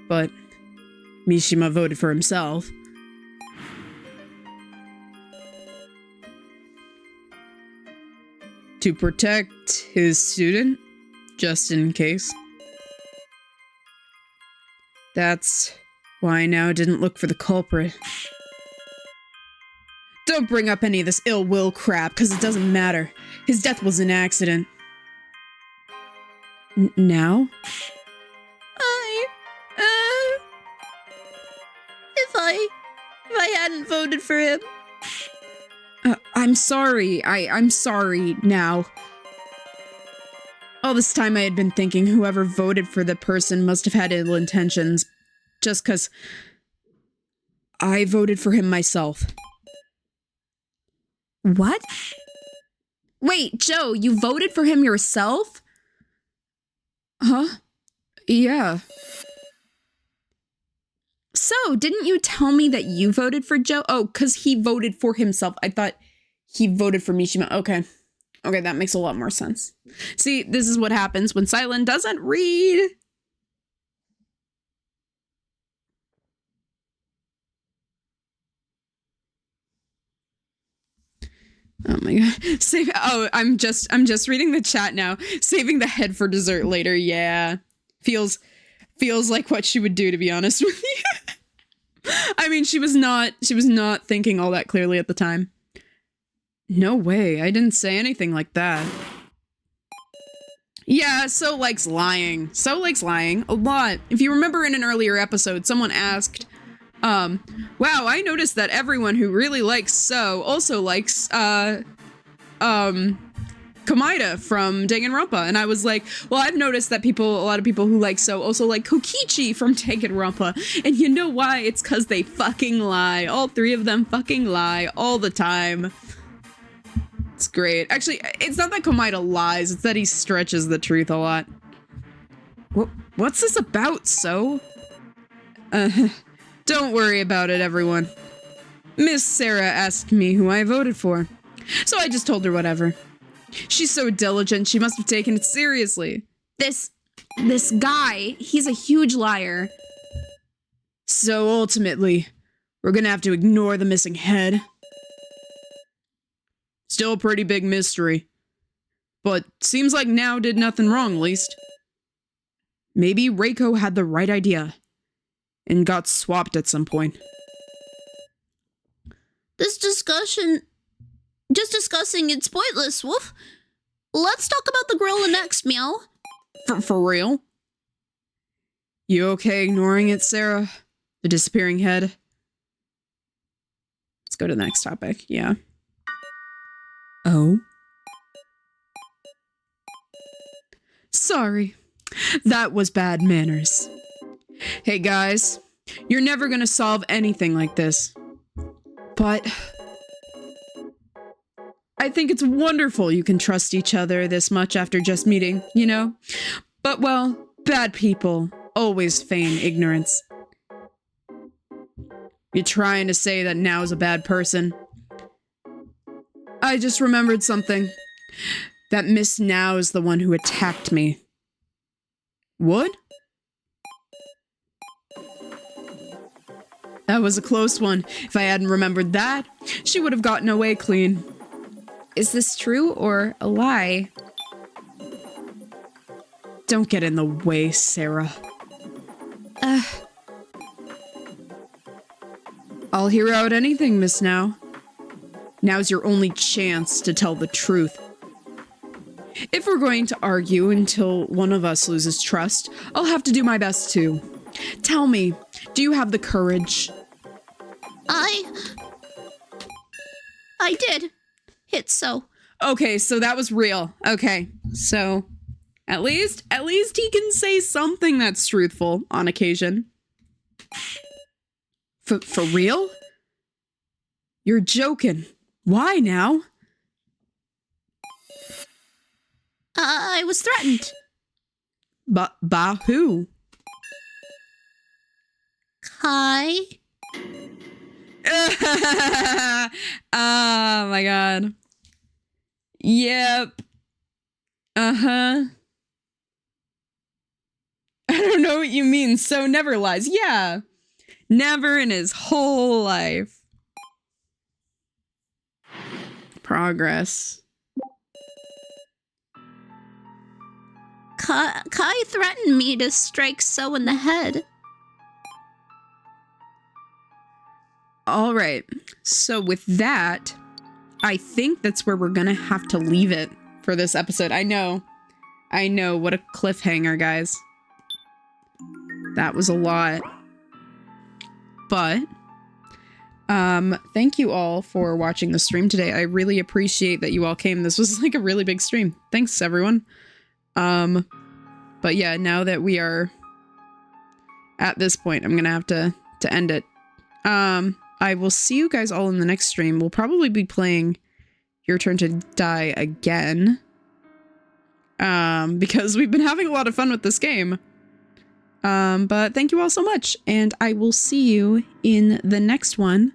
But Mishima voted for himself. To protect his student, just in case. That's why Now didn't look for the culprit. Don't bring up any of this ill will crap, because it doesn't matter. His death was an accident. Now?
If I hadn't voted for him.
I'm sorry. I'm sorry now. All this time I had been thinking whoever voted for the person must have had ill intentions. Just because I voted for him myself.
What? Wait, Joe, you voted for him yourself?
Huh? Yeah.
So, didn't you tell me that you voted for Joe? Oh, because he voted for himself. I thought
He voted for Mishima. Okay. Okay, that makes a lot more sense. See, this is what happens when Cylen doesn't read. Oh my god. I'm just reading the chat now. Saving the head for dessert later. Yeah. Feels like what she would do, to be honest with you. I mean, she was not thinking all that clearly at the time. No way. I didn't say anything like that. Yeah, So likes lying. So likes lying a lot. If you remember in an earlier episode, someone asked, wow, I noticed that everyone who really likes So also likes, Komaida from Danganronpa. And I was like, well, I've noticed that a lot of people who like So also like Kokichi from Danganronpa. And you know why? It's because they fucking lie. All three of them fucking lie all the time. It's great. Actually, it's not that Komaida lies, it's that he stretches the truth a lot. What's this about, So? Don't worry about it, everyone. Miss Sarah asked me who I voted for, so I just told her whatever. She's so diligent, she must have taken it seriously.
this guy, he's a huge liar.
So ultimately, we're gonna have to ignore the missing head. Still a pretty big mystery. But seems like Now did nothing wrong, at least. Maybe Reiko had the right idea and got swapped at some point.
Just discussing it's pointless, Wolf. Let's talk about the gorilla next, Meow.
For real? You okay ignoring it, Sarah? The disappearing head? Let's go to the next topic, yeah. Oh? Sorry. That was bad manners. Hey guys, you're never gonna solve anything like this. But I think it's wonderful you can trust each other this much after just meeting, you know? But well, bad people always feign ignorance. You're trying to say that Now's a bad person. I just remembered something. that Miss Now is the one who attacked me. What? That was a close one. If I hadn't remembered that, she would have gotten away clean.
Is this true or a lie?
Don't get in the way, Sarah. I'll hear out anything, Miss Now. Now's your only chance to tell the truth. If we're going to argue until one of us loses trust, I'll have to do my best too. Tell me, do you have the courage?
I did. It's so.
Okay, so that was real. Okay, so at least he can say something that's truthful on occasion. For real? You're joking. Why now?
I was threatened.
By who?
Kai?
Oh my god. Yep. Uh-huh. I don't know what you mean, so never lies. Yeah. Never in his whole life. Progress.
Kai threatened me to strike So in the head.
All right. So with that, I think that's where we're gonna have to leave it for this episode. I know. What a cliffhanger, guys. That was a lot. But thank you all for watching the stream today. I really appreciate that you all came. This was like a really big stream. Thanks, everyone. But yeah, now that we are at this point, I'm gonna have to end it. I will see you guys all in the next stream. We'll probably be playing Your Turn to Die again. Because we've been having a lot of fun with this game. But thank you all so much, and I will see you in the next one.